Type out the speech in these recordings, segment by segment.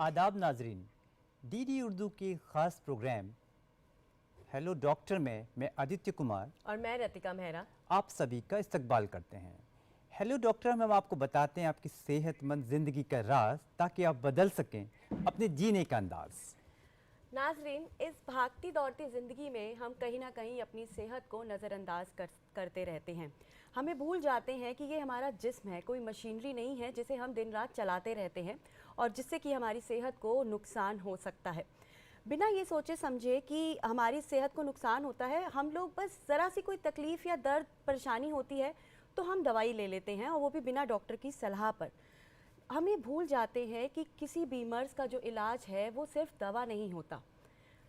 आदाब नाजरीन, डीडी उर्दू के ख़ास प्रोग्राम हेलो डॉक्टर में मैं आदित्य कुमार और मैं रतिका मेहरा आप सभी का इस्तकबाल करते हैं। हेलो डॉक्टर में हम आपको बताते हैं आपकी सेहतमंद ज़िंदगी का राज, ताकि आप बदल सकें अपने जीने का अंदाज़। नाजरीन, इस भागती दौड़ती ज़िंदगी में हम कहीं ना कहीं अपनी सेहत को नज़रअंदाज करते रहते हैं। हमें भूल जाते हैं कि ये हमारा जिस्म है, कोई मशीनरी नहीं है जिसे हम दिन रात चलाते रहते हैं और जिससे कि हमारी सेहत को नुकसान हो सकता है। बिना ये सोचे समझे कि हमारी सेहत को नुकसान होता है, हम लोग बस ज़रा सी कोई तकलीफ़ या दर्द परेशानी होती है तो हम दवाई ले लेते हैं, और वो भी बिना डॉक्टर की सलाह पर। हम ये भूल जाते हैं कि किसी बीमारी का जो इलाज है वो सिर्फ दवा नहीं होता।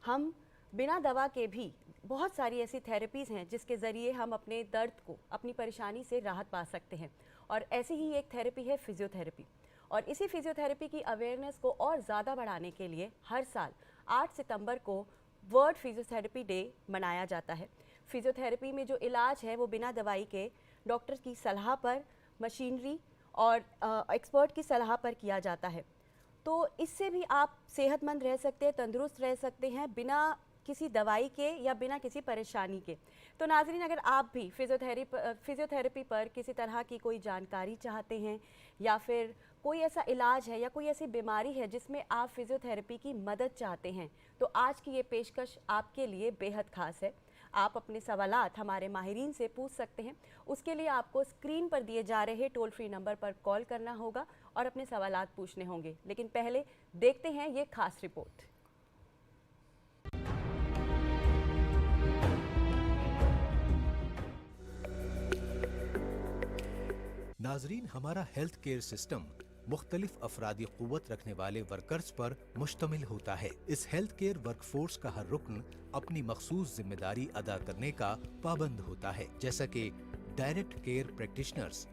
हम बिना दवा के भी बहुत सारी ऐसी थेरेपीज़ हैं जिसके ज़रिए हम अपने दर्द को, अपनी परेशानी से राहत पा सकते हैं, और ऐसी ही एक थेरेपी है फिज़ियोथेरेपी। और इसी फिज़ियोथेरेपी की अवेयरनेस को और ज़्यादा बढ़ाने के लिए हर साल 8 सितंबर को वर्ल्ड फिज़ियोथेरेपी डे मनाया जाता है। फिज़ियोथेरेपी में जो इलाज है वो बिना दवाई के डॉक्टर की सलाह पर, मशीनरी और एक्सपर्ट की सलाह पर किया जाता है। तो इससे भी आप सेहतमंद रह सकते हैं, तंदुरुस्त रह सकते हैं बिना किसी दवाई के या बिना किसी परेशानी के। तो नाज़रीन, अगर आप भी फिज़ियोथेरेपी पर किसी तरह की कोई जानकारी चाहते हैं, या फिर कोई ऐसा इलाज है या कोई ऐसी बीमारी है जिसमें आप फिज़ियोथेरेपी की मदद चाहते हैं, तो आज की ये पेशकश आपके लिए बेहद ख़ास है। आप अपने सवालात हमारे माहिरीन से पूछ सकते हैं। उसके लिए आपको स्क्रीन पर दिए जा रहे टोल फ्री नंबर पर कॉल करना होगा और अपने सवालात पूछने होंगे। लेकिन पहले देखते हैं ये खास रिपोर्ट। नाजरीन, हमारा हेल्थ केयर सिस्टम मुख्तलिफ अफरादी क़ुव्वत रखने वाले वर्कर्स पर मुश्तमिल होता है। इस हेल्थ केयर वर्कफोर्स का हर रुकन अपनी मखसूस जिम्मेदारी अदा करने का पाबंद होता है, जैसा कि direct care practitioners,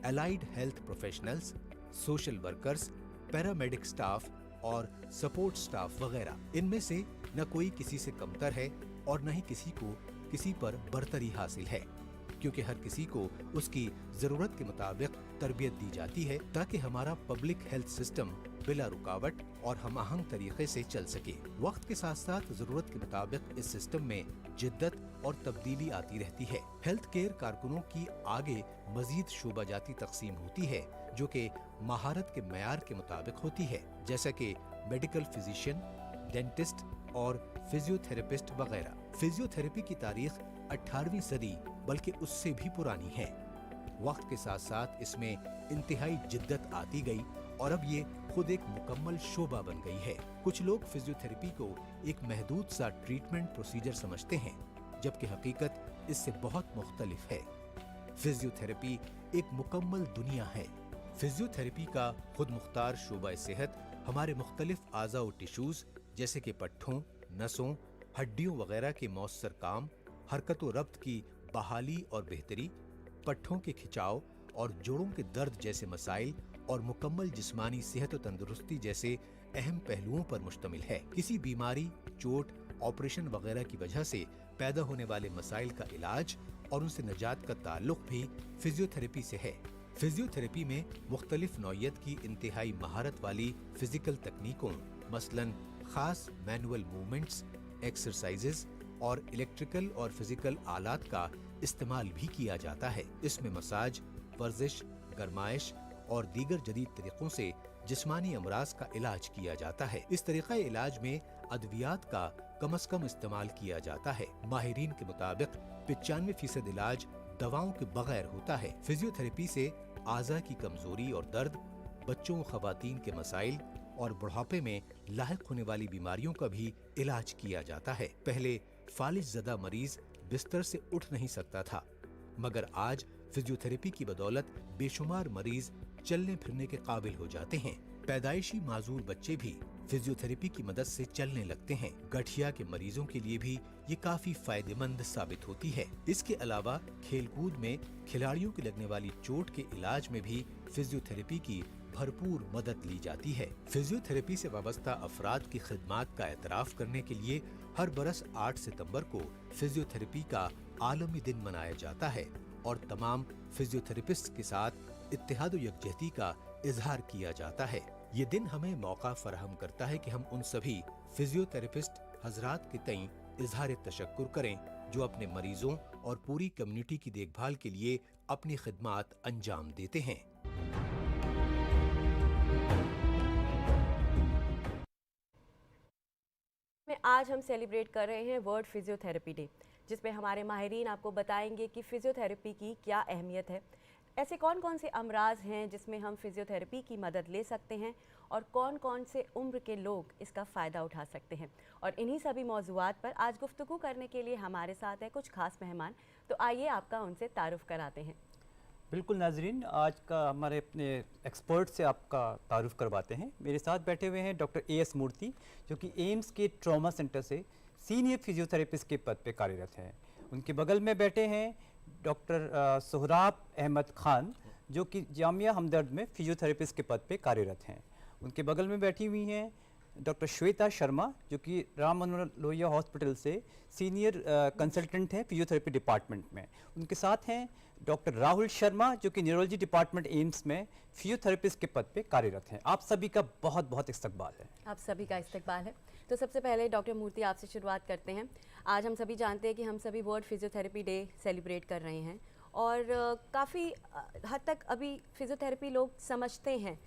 allied health professionals, social workers, paramedic staff और सपोर्ट स्टाफ वगैरह। इनमें से न कोई किसी से कमतर है और न ही किसी को किसी पर बरतरी हासिल है, क्योंकि हर किसी को उसकी जरूरत के मुताबिक तरबियत दी जाती है, ताकि हमारा पब्लिक हेल्थ सिस्टम बिला रुकावट और हम आहंग तरीके से चल सके। वक्त के साथ साथ जरूरत के मुताबिक इस सिस्टम में जिद्दत और तब्दीली आती रहती है। हेल्थ केयर कारकुनों की आगे मजीद शोबाजाती तकसीम होती है, जो कि महारत के मयार के मुताबिक होती है, जैसा कि मेडिकल फिजिशियन, डेंटिस्ट और फिजियोथेरेपिस्ट वगैरह। फिजियोथेरेपी की तारीख 18वीं सदी बल्कि उससे भी पुरानी है। वक्त के साथ साथ इसमें इंतहाई जिद्दत आती गई और अब ये खुद एक मुकम्मल शोबा बन गई है। कुछ लोग फिजियोथेरेपी को एक महदूद सा ट्रीटमेंट प्रोसीजर समझते हैं, जबकि हकीकत इससे बहुत मुख्तलिफ है। फिजियोथेरेपी एक मुकम्मल दुनिया है। फिजियोथेरेपी का खुद मुख्तार शोबा सेहत हमारे मुख्तलिफ आज़ा और टिश्यूज जैसे कि पट्ठों, नसों, हड्डियों वगैरह के मौसर काम, हरकत व रब्त की बहाली और बेहतरी, पट्ठों के खिंचाव और जोड़ों के दर्द जैसे मसाइल और मुकम्मल जिस्मानी सेहत और तंदुरुस्ती जैसे अहम पहलुओं पर मुश्तमिल है। किसी बीमारी, चोट, ऑपरेशन वगैरह की वजह से पैदा होने वाले मसाइल का इलाज और उनसे निजात का ताल्लुक भी फिजियोथेरेपी से है। फिजियोथेरेपी में मुख्तलिफ नौइयत की इंतहाई महारत वाली फिजिकल तकनीकों, मसलन खास मैनुअल मूवमेंट्स, एक्सरसाइजेज और इलेक्ट्रिकल और फिजिकल आलात का इस्तेमाल भी किया जाता है। इसमें मसाज, वर्जिश, गरमाइश और दीगर जदीद तरीकों से जिस्मानी अमराज का इलाज किया जाता है। इस तरीका इलाज में अद्वियात का कम से कम इस्तेमाल किया जाता है। माहिरीन के मुताबिक 95% इलाज दवाओं के बगैर होता है। फिजियोथेरेपी से आज़ा की कमजोरी और दर्द, बच्चों, खवातीन के मसाइल और बुढ़ापे में लाहिक होने वाली बीमारियों का भी इलाज किया जाता है। पहले फालिज ज़दा मरीज बिस्तर से उठ नहीं सकता था, मगर आज फिजियोथेरेपी की बदौलत बेशुमार मरीज चलने फिरने के काबिल हो जाते हैं। पैदाइशी माजूर बच्चे भी फिजियोथेरेपी की मदद से चलने लगते हैं। गठिया के मरीजों के लिए भी ये काफी फायदेमंद साबित होती है। इसके अलावा खेलकूद में खिलाड़ियों की लगने वाली चोट के इलाज में भी फिजियोथेरेपी की भरपूर मदद ली जाती है। फिजियोथेरेपी से वाबस्ता अफराद की खिदमात का एतराफ करने के लिए हर बरस 8 सितंबर को फिजियोथेरेपी का आलमी दिन मनाया जाता है और तमाम फिजियोथेरेपिस्ट के साथ इत्तेहाद व यकजहती का इजहार किया जाता है। ये दिन हमें मौका फराहम करता है कि हम उन सभी फिजियोथेरेपिस्ट हजरात के तईं इजहार तशक्कुर करें जो अपने मरीजों और पूरी कम्युनिटी की देखभाल के लिए अपनी खिदमात अंजाम देते हैं। आज हम सेलिब्रेट कर रहे हैं वर्ल्ड फिजियोथेरेपी डे, जिसमें हमारे माहिरीन आपको बताएंगे कि फिजियोथेरेपी की क्या अहमियत है, ऐसे कौन कौन से अमराज हैं जिसमें हम फिजियोथेरेपी की मदद ले सकते हैं और कौन कौन से उम्र के लोग इसका फ़ायदा उठा सकते हैं। और इन्हीं सभी मौज़ूआत पर आज गुफ्तगू करने के लिए हमारे साथ है कुछ खास मेहमान, तो आइए आपका उनसे तारुफ़ कराते हैं। बिल्कुल नाजरीन, आज का हमारे अपने एक्सपर्ट से आपका तारुफ करवाते हैं। मेरे साथ बैठे हुए हैं डॉक्टर AS मूर्ति, जो कि एम्स के ट्रॉमा सेंटर से सीनियर फिजियोथेरेपिस्ट के पद पे कार्यरत हैं। उनके बगल में बैठे हैं डॉक्टर सोहराब अहमद खान, जो कि जामिया हमदर्द में फिजियोथेरेपिस्ट के पद पे कार्यरत हैं। उनके बगल में बैठी हुई हैं डॉक्टर श्वेता शर्मा, जो कि राम मनोहर लोहिया हॉस्पिटल से सीनियर कंसल्टेंट हैं फिजियोथेरेपी डिपार्टमेंट में। उनके साथ हैं डॉक्टर राहुल शर्मा, जो कि न्यूरोलॉजी डिपार्टमेंट एम्स में फिजियोथेरेपिस्ट के पद पे कार्यरत हैं। आप सभी का बहुत बहुत इस्तकबाल है। आप सभी का इस्तकबाल है। तो सबसे पहले डॉक्टर मूर्ति, आपसे शुरुआत करते हैं। आज हम सभी जानते हैं कि हम सभी वर्ल्ड फिजियोथेरेपी डे सेलिब्रेट कर रहे हैं और काफ़ी हद तक अभी फिजियोथेरेपी लोग समझते हैं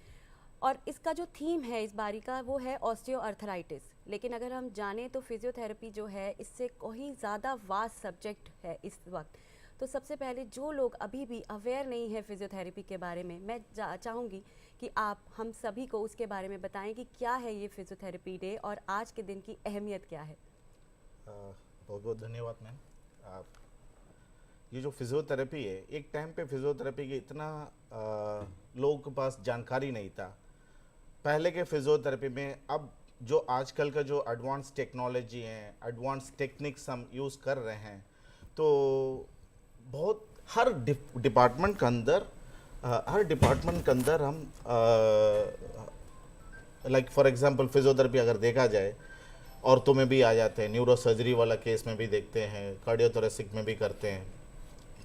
और इसका जो थीम है इस बारी का वो है ऑस्टियोआर्थराइटिस। लेकिन अगर हम जानें तो फिजियोथेरेपी जो है इससे कोई ज़्यादा वास्ट सब्जेक्ट है इस वक्त। तो सबसे पहले जो लोग अभी भी अवेयर नहीं है फिजियोथेरेपी के बारे में, मैं चाहूँगी कि आप हम सभी को उसके बारे में बताएं कि क्या है ये फिजियोथेरेपी डे और आज के दिन की अहमियत क्या है। बहुत बहुत धन्यवाद मैम। ये जो फिजियोथेरेपी है, एक टाइम पे फिजियोथेरेपी की इतना लोगों के पास जानकारी नहीं था पहले के फिजियोथेरेपी में। अब जो आजकल का जो एडवांस टेक्नोलॉजी है, एडवांस टेक्निक्स हम यूज़ कर रहे हैं, तो बहुत हर डिपार्टमेंट के अंदर हम लाइक फॉर एग्जांपल फिजियोथेरेपी अगर देखा जाए औरतों में भी आ जाते हैं, न्यूरो सर्जरी वाला केस में भी देखते हैं, कार्डियोथोरेसिक में भी करते हैं,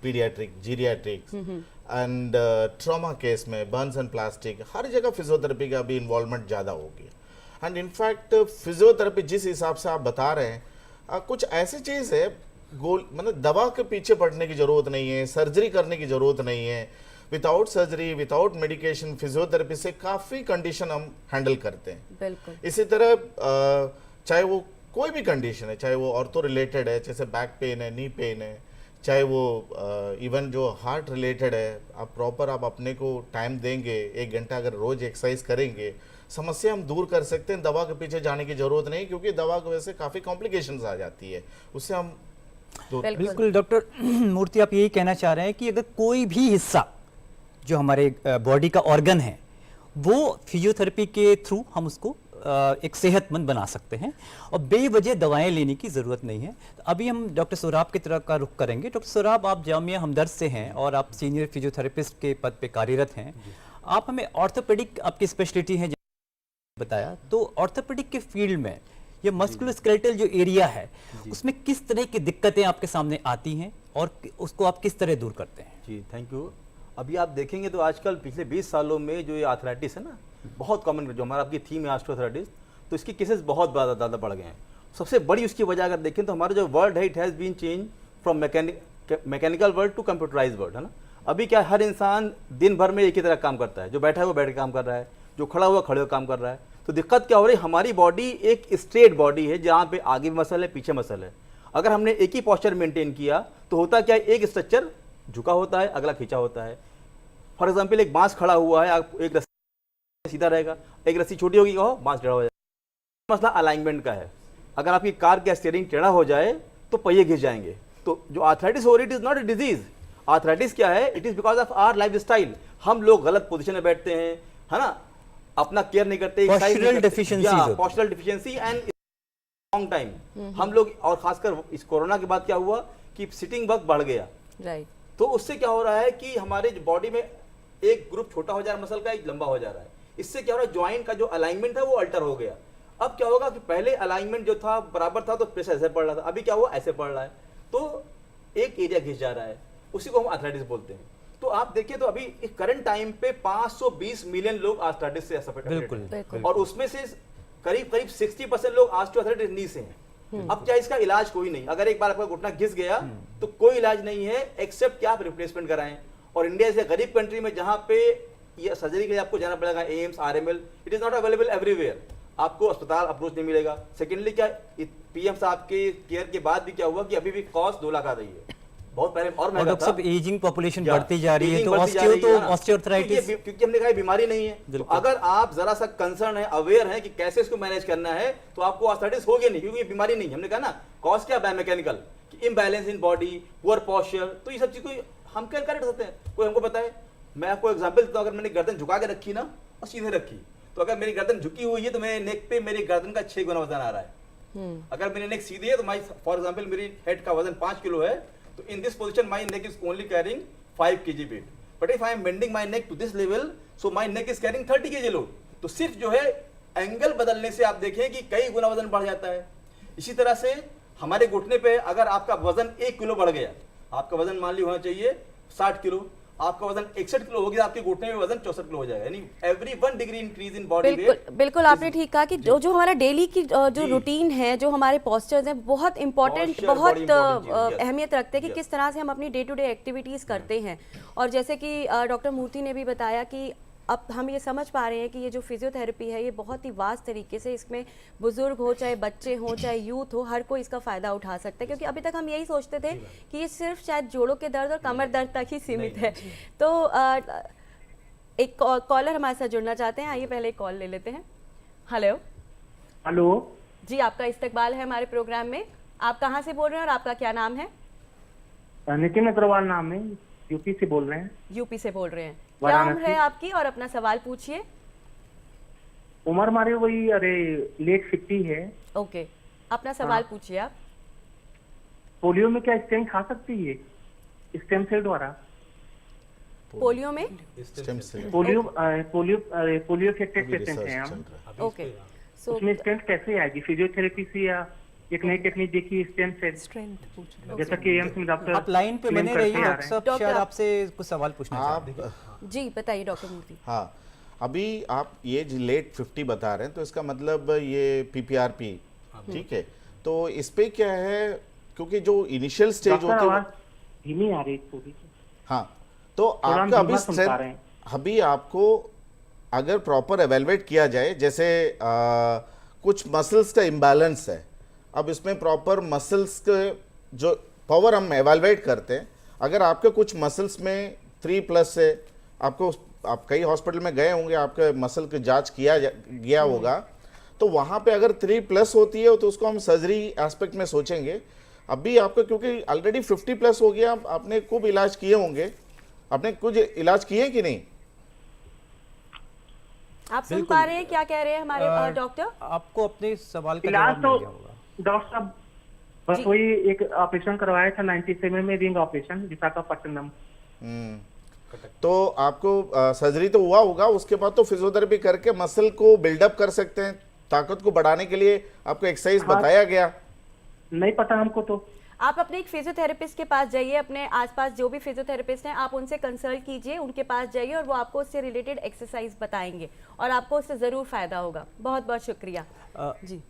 पीडियाट्रिक, जीरियाट्रिक्स एंड ट्रॉमा केस में, बर्न्स एंड प्लास्टिक, हर जगह फिजियोथेरेपी का अभी इन्वॉल्वमेंट ज़्यादा हो गया। एंड इनफैक्ट फिजियोथेरेपी जिस हिसाब से आप बता रहे हैं, कुछ ऐसी चीज़ है, गोल मतलब दवा के पीछे पड़ने की ज़रूरत नहीं है, सर्जरी करने की ज़रूरत नहीं है। Without surgery, without medication, physiotherapy से काफ़ी कंडीशन हम हैंडल करते हैं। बिल्कुल। इसी तरह चाहे वो कोई भी कंडीशन है, चाहे वो ऑर्थो रिलेटेड है, जैसे बैक पेन है, नी पेन है, चाहे वो इवन जो हार्ट रिलेटेड है, आप प्रॉपर आप अपने को टाइम देंगे, 1 घंटा अगर रोज़ एक्सरसाइज करेंगे, समस्या हम दूर कर सकते हैं। दवा के पीछे जाने की ज़रूरत नहीं, क्योंकि दवा की वजह से काफ़ी कॉम्प्लिकेशंस आ जाती है, उससे हम बिल्कुल डॉक्टर मूर्ति, आप यही कहना चाह रहे हैं कि अगर कोई भी हिस्सा जो हमारे बॉडी का ऑर्गन है वो फिजियोथेरेपी के थ्रू हम उसको एक सेहतमंद बना सकते हैं और बेवजह दवाएं लेने की ज़रूरत नहीं है। तो अभी हम डॉक्टर सोहराब की तरफ का रुख करेंगे। डॉक्टर सोहराब, आप जामिया हमदर्द से हैं और आप सीनियर फिजियोथेरेपिस्ट के पद पे कार्यरत हैं। आप हमें ऑर्थोपेडिक आपकी स्पेशलिटी है बताया, तो ऑर्थोपेडिक के फील्ड में ये मस्कुलोस्केलेटल जो एरिया है उसमें किस तरह की दिक्कतें आपके सामने आती हैं और उसको आप किस तरह दूर करते हैं? जी थैंक यू। अभी आप देखेंगे तो आजकल पिछले 20 सालों में जो ये आर्थराइटिस है ना, बहुत कॉमन, जो हमारा आपकी थीम है ऑस्टियोआर्थराइटिस, तो इसके केसेस बहुत ज़्यादा बढ़ गए हैं। सबसे बड़ी उसकी वजह अगर देखें तो हमारा जो वर्ल्ड है, it has been change from mechanical world to computerize world, है ना। अभी क्या हर इंसान दिन भर में एक ही तरह काम करता है, जो बैठा है वो बैठ के काम कर रहा है, जो खड़ा हुआ खड़े हुए काम कर रहा है। तो दिक्कत क्या हो रही है, हमारी बॉडी एक स्ट्रेट बॉडी है जहाँ पे आगे भी मसल है, पीछे मसल है। अगर हमने एक ही पोस्चर मेंटेन किया तो होता क्या है, एक स्ट्रक्चर झुका होता है, अगला खींचा होता है। फॉर एग्जाम्पल एक बांस खड़ा हुआ है, आप एक रस्सी सीधा रहेगा, एक रस्सी छोटी होगी, कहो बांस टेढ़ा हो जाएगा। मसला अलाइनमेंट का है। अगर आपकी कार का स्टीयरिंग टेढ़ा हो जाए तो पहिए घिस जाएंगे। तो जो आर्थराइटिस हो रही, it is not a disease. Arthritis क्या है, it is because of our life style. हम लोग गलत पोजिशन में बैठते हैं, है ना, अपना केयर नहीं करते, postural deficiency and long time हम लोग। और खासकर इस कोरोना के बाद क्या हुआ कि सिटिंग वक्त बढ़ गया, राइट। तो उससे क्या हो रहा है कि हमारे बॉडी में एक ग्रुप छोटा हो जा रहा है मसल का, एक लंबा हो जा रहा है। इससे क्या हो रहा है, ज्वाइंट का जो अलाइनमेंट है वो अल्टर हो गया। अब क्या होगा कि पहले अलाइनमेंट जो था बराबर था तो प्रेशर ऐसे पड़ रहा था, अभी क्या हुआ, ऐसे पड़ रहा है, तो एक एरिया घिस जा रहा है, उसी को हम आर्थराइटिस बोलते हैं। तो आप देखिए तो अभी करंट टाइम पे 520 मिलियन लोग आर्थराइटिस से सफर बिल्कुल बिल्कुल। और उसमें से करीब करीब 60% लोग ऑस्टियोआर्थराइटिस नी से हैं। अब क्या इसका इलाज कोई नहीं, अगर एक बार आपका घुटना घिस गया तो कोई इलाज नहीं है एक्सेप्ट कि आप रिप्लेसमेंट कराएं। और इंडिया जैसे गरीब कंट्री में जहां पे ये सर्जरी के लिए आपको जाना पड़ेगा AIIMS, RML, it is not available everywhere, आपको अस्पताल अप्रोच नहीं मिलेगा। सेकेंडली क्या पीएम साहब के केयर के बाद भी क्या हुआ कि अभी भी कॉस्ट 2 लाख आ रही है, बहुत पहले और महंगा डॉक्टर था। साहब एजिंग पॉपुलेशन या, बढ़ती जा रही है aging तो बढ़ती जा रही है ना। ऑस्टियोआर्थराइटिस क्योंकि हमने कहा ये बीमारी नहीं है, तो बिल्कुल। अगर आप जरा सा कंसर्न है, अवेयर है कि कैसे इसको मैनेज करना है, तो आपको आर्थराइटिस होगी नहीं, क्योंकि ये बीमारी नहीं है। हमने कहा ना कॉज क्या biomechanical, imbalance in body, poor posture, तो ये सब चीज को हम क्या कर सकते हैं, कोई हमको बताए। मैं आपको एग्जांपल देता हूं, अगर मैंने गर्दन झुका के रखी ना और सीधे रखी, तो अगर मेरी गर्दन झुकी हुई है तो मेरे नेक पे मेरी गर्दन का 6 गुना वजन आ रहा है। अगर मेरी नेक सीधी है तो माई फॉर एग्जांपल मेरी हेड का वजन 5 किलो है, तो in this position my neck is only carrying 5 kg weight, but if I am bending my neck to this level, so my neck is carrying 30 kg load. तो सिर्फ जो है angle बदलने से आप देखें कि कई गुना वजन बढ़ जाता है। इसी तरह से हमारे घुटने पे अगर आपका वजन 1 किलो बढ़ गया, आपका वजन मान ली होना चाहिए 60 किलो, आपका वजन 61 किलो हो गया, आपके घुटने में वजन 64 किलो हो जाएगा, यानी every 1 degree increase in body बिल्कुल वेट। बिल्कुल आपने ठीक कहा कि जो हमारा डेली की जो रूटीन है, जो हमारे पोस्चर्स हैं, बहुत इंपॉर्टेंट, Posture बहुत बड़ी important चीज़ है, yes. अहमियत रखते हैं कि Yes. किस तरह से हम अपनी डे टू डे एक्टिविटीज़ करते हैं। और जैसे कि डॉक्टर मूर्ति ने भी बताया कि अब हम ये समझ पा रहे हैं कि ये जो फिजियोथेरेपी है ये बहुत ही वास्ट तरीके से, इसमें बुजुर्ग हो, चाहे बच्चे हों, चाहे यूथ हो, हर कोई इसका फ़ायदा उठा सकता है। क्योंकि अभी तक हम यही सोचते थे कि ये सिर्फ शायद जोड़ों के दर्द और कमर दर्द तक ही सीमित है। तो एक कॉलर हमारे साथ जुड़ना चाहते हैं, आइए पहले एक कॉल ले लेते हैं। हेलो हेलो जी, आपका इस्तकबाल है हमारे प्रोग्राम में। आप कहाँ से बोल रहे हैं और आपका क्या नाम है? नितिन अग्रवाल नाम है, यूपी से बोल रहे हैं। यूपी से बोल रहे हैं, क्या वाराणसी। उम्र है आपकी और अपना सवाल पूछिए। उम्र हमारी वही लेट 50 है। ओके, अपना सवाल पूछिए आप। पोलियो में क्या स्टेम खा सकती है स्टेम सेल द्वारा? पोलियो में स्टेम सेल पोलियो अफेक्टेड अभी पेशेंट रिसर्च हैं चल हम। रहा है। ओके, सो उसमें स्टेम कैसे आएगी, फिजियोथेरेपी से या एक नई टेक्निक देखी स्टेम सेल, जैसा कि एम्स में डॉक्टर आप लाइन पे claim बने करते रहिए, आ रहे डॉक्टर हैं। साहब डॉक्टर शायद आप- आपसे कुछ सवाल पूछना चाहते हैं। आप जी बताइए डॉक्टर मूर्ति। हाँ, अभी आप ये लेट 50 बता रहे हैं, तो इसका मतलब ये PPRP, ठीक है। तो इस पे क्या है, क्योंकि जो इनिशियल स्टेज डॉक्टर होती है, आवाज धीमी आ रही है थोड़ी। हाँ, तो हम आपका अभी धीमा सुन पा रहे स्ट्रेंथ, हैं। अभी आपको अगर प्रॉपर एवेलुएट किया जाए, जैसे कुछ मसल्स का इम्बैलेंस है, अब इसमें प्रॉपर मसल्स के जो पावर हम एवेलुएट करते हैं, अगर आपके कुछ मसल्स में 3+ है, आप कई हॉस्पिटल में गए होंगे, आपके मसल की जांच किया गया होगा, तो वहाँ पे अगर 3+ होती है तो उसको हम सर्जरी एस्पेक्ट में सोचेंगे। अभी आपको क्योंकि ऑलरेडी 50+ हो गया, आपने खूब इलाज किए होंगे, आपने कुछ इलाज किए कि नहीं? आप सुन बिल्कुल। पा रहे हैं क्या कह रहे हैं हमारे डॉक्टर? आपको अपने सवाल का इलाज जवाब तो मिल गया होगा। डॉक्टर साहब बस जी। वही एक ऑपरेशन करवाया था 97 में, रिंग ऑपरेशन विशाखापट्टनम। तो आपको सर्जरी तो हुआ होगा, उसके बाद तो फिजियोथेरेपी करके मसल को बिल्डअप कर सकते हैं, ताकत को बढ़ाने के लिए आपको एक्सरसाइज हाँ। बताया गया। नहीं पता हमको तो। आप अपने एक फिजियोथेरेपिस्ट के पास जाइए, अपने आसपास जो भी फिजियोथेरेपिस्ट हैं आप उनसे कंसल्ट कीजिए, उनके पास जाइए और वो आपको उससे रिलेटेड एक्सरसाइज बताएंगे और आपको उससे ज़रूर फ़ायदा होगा। बहुत बहुत शुक्रिया। जी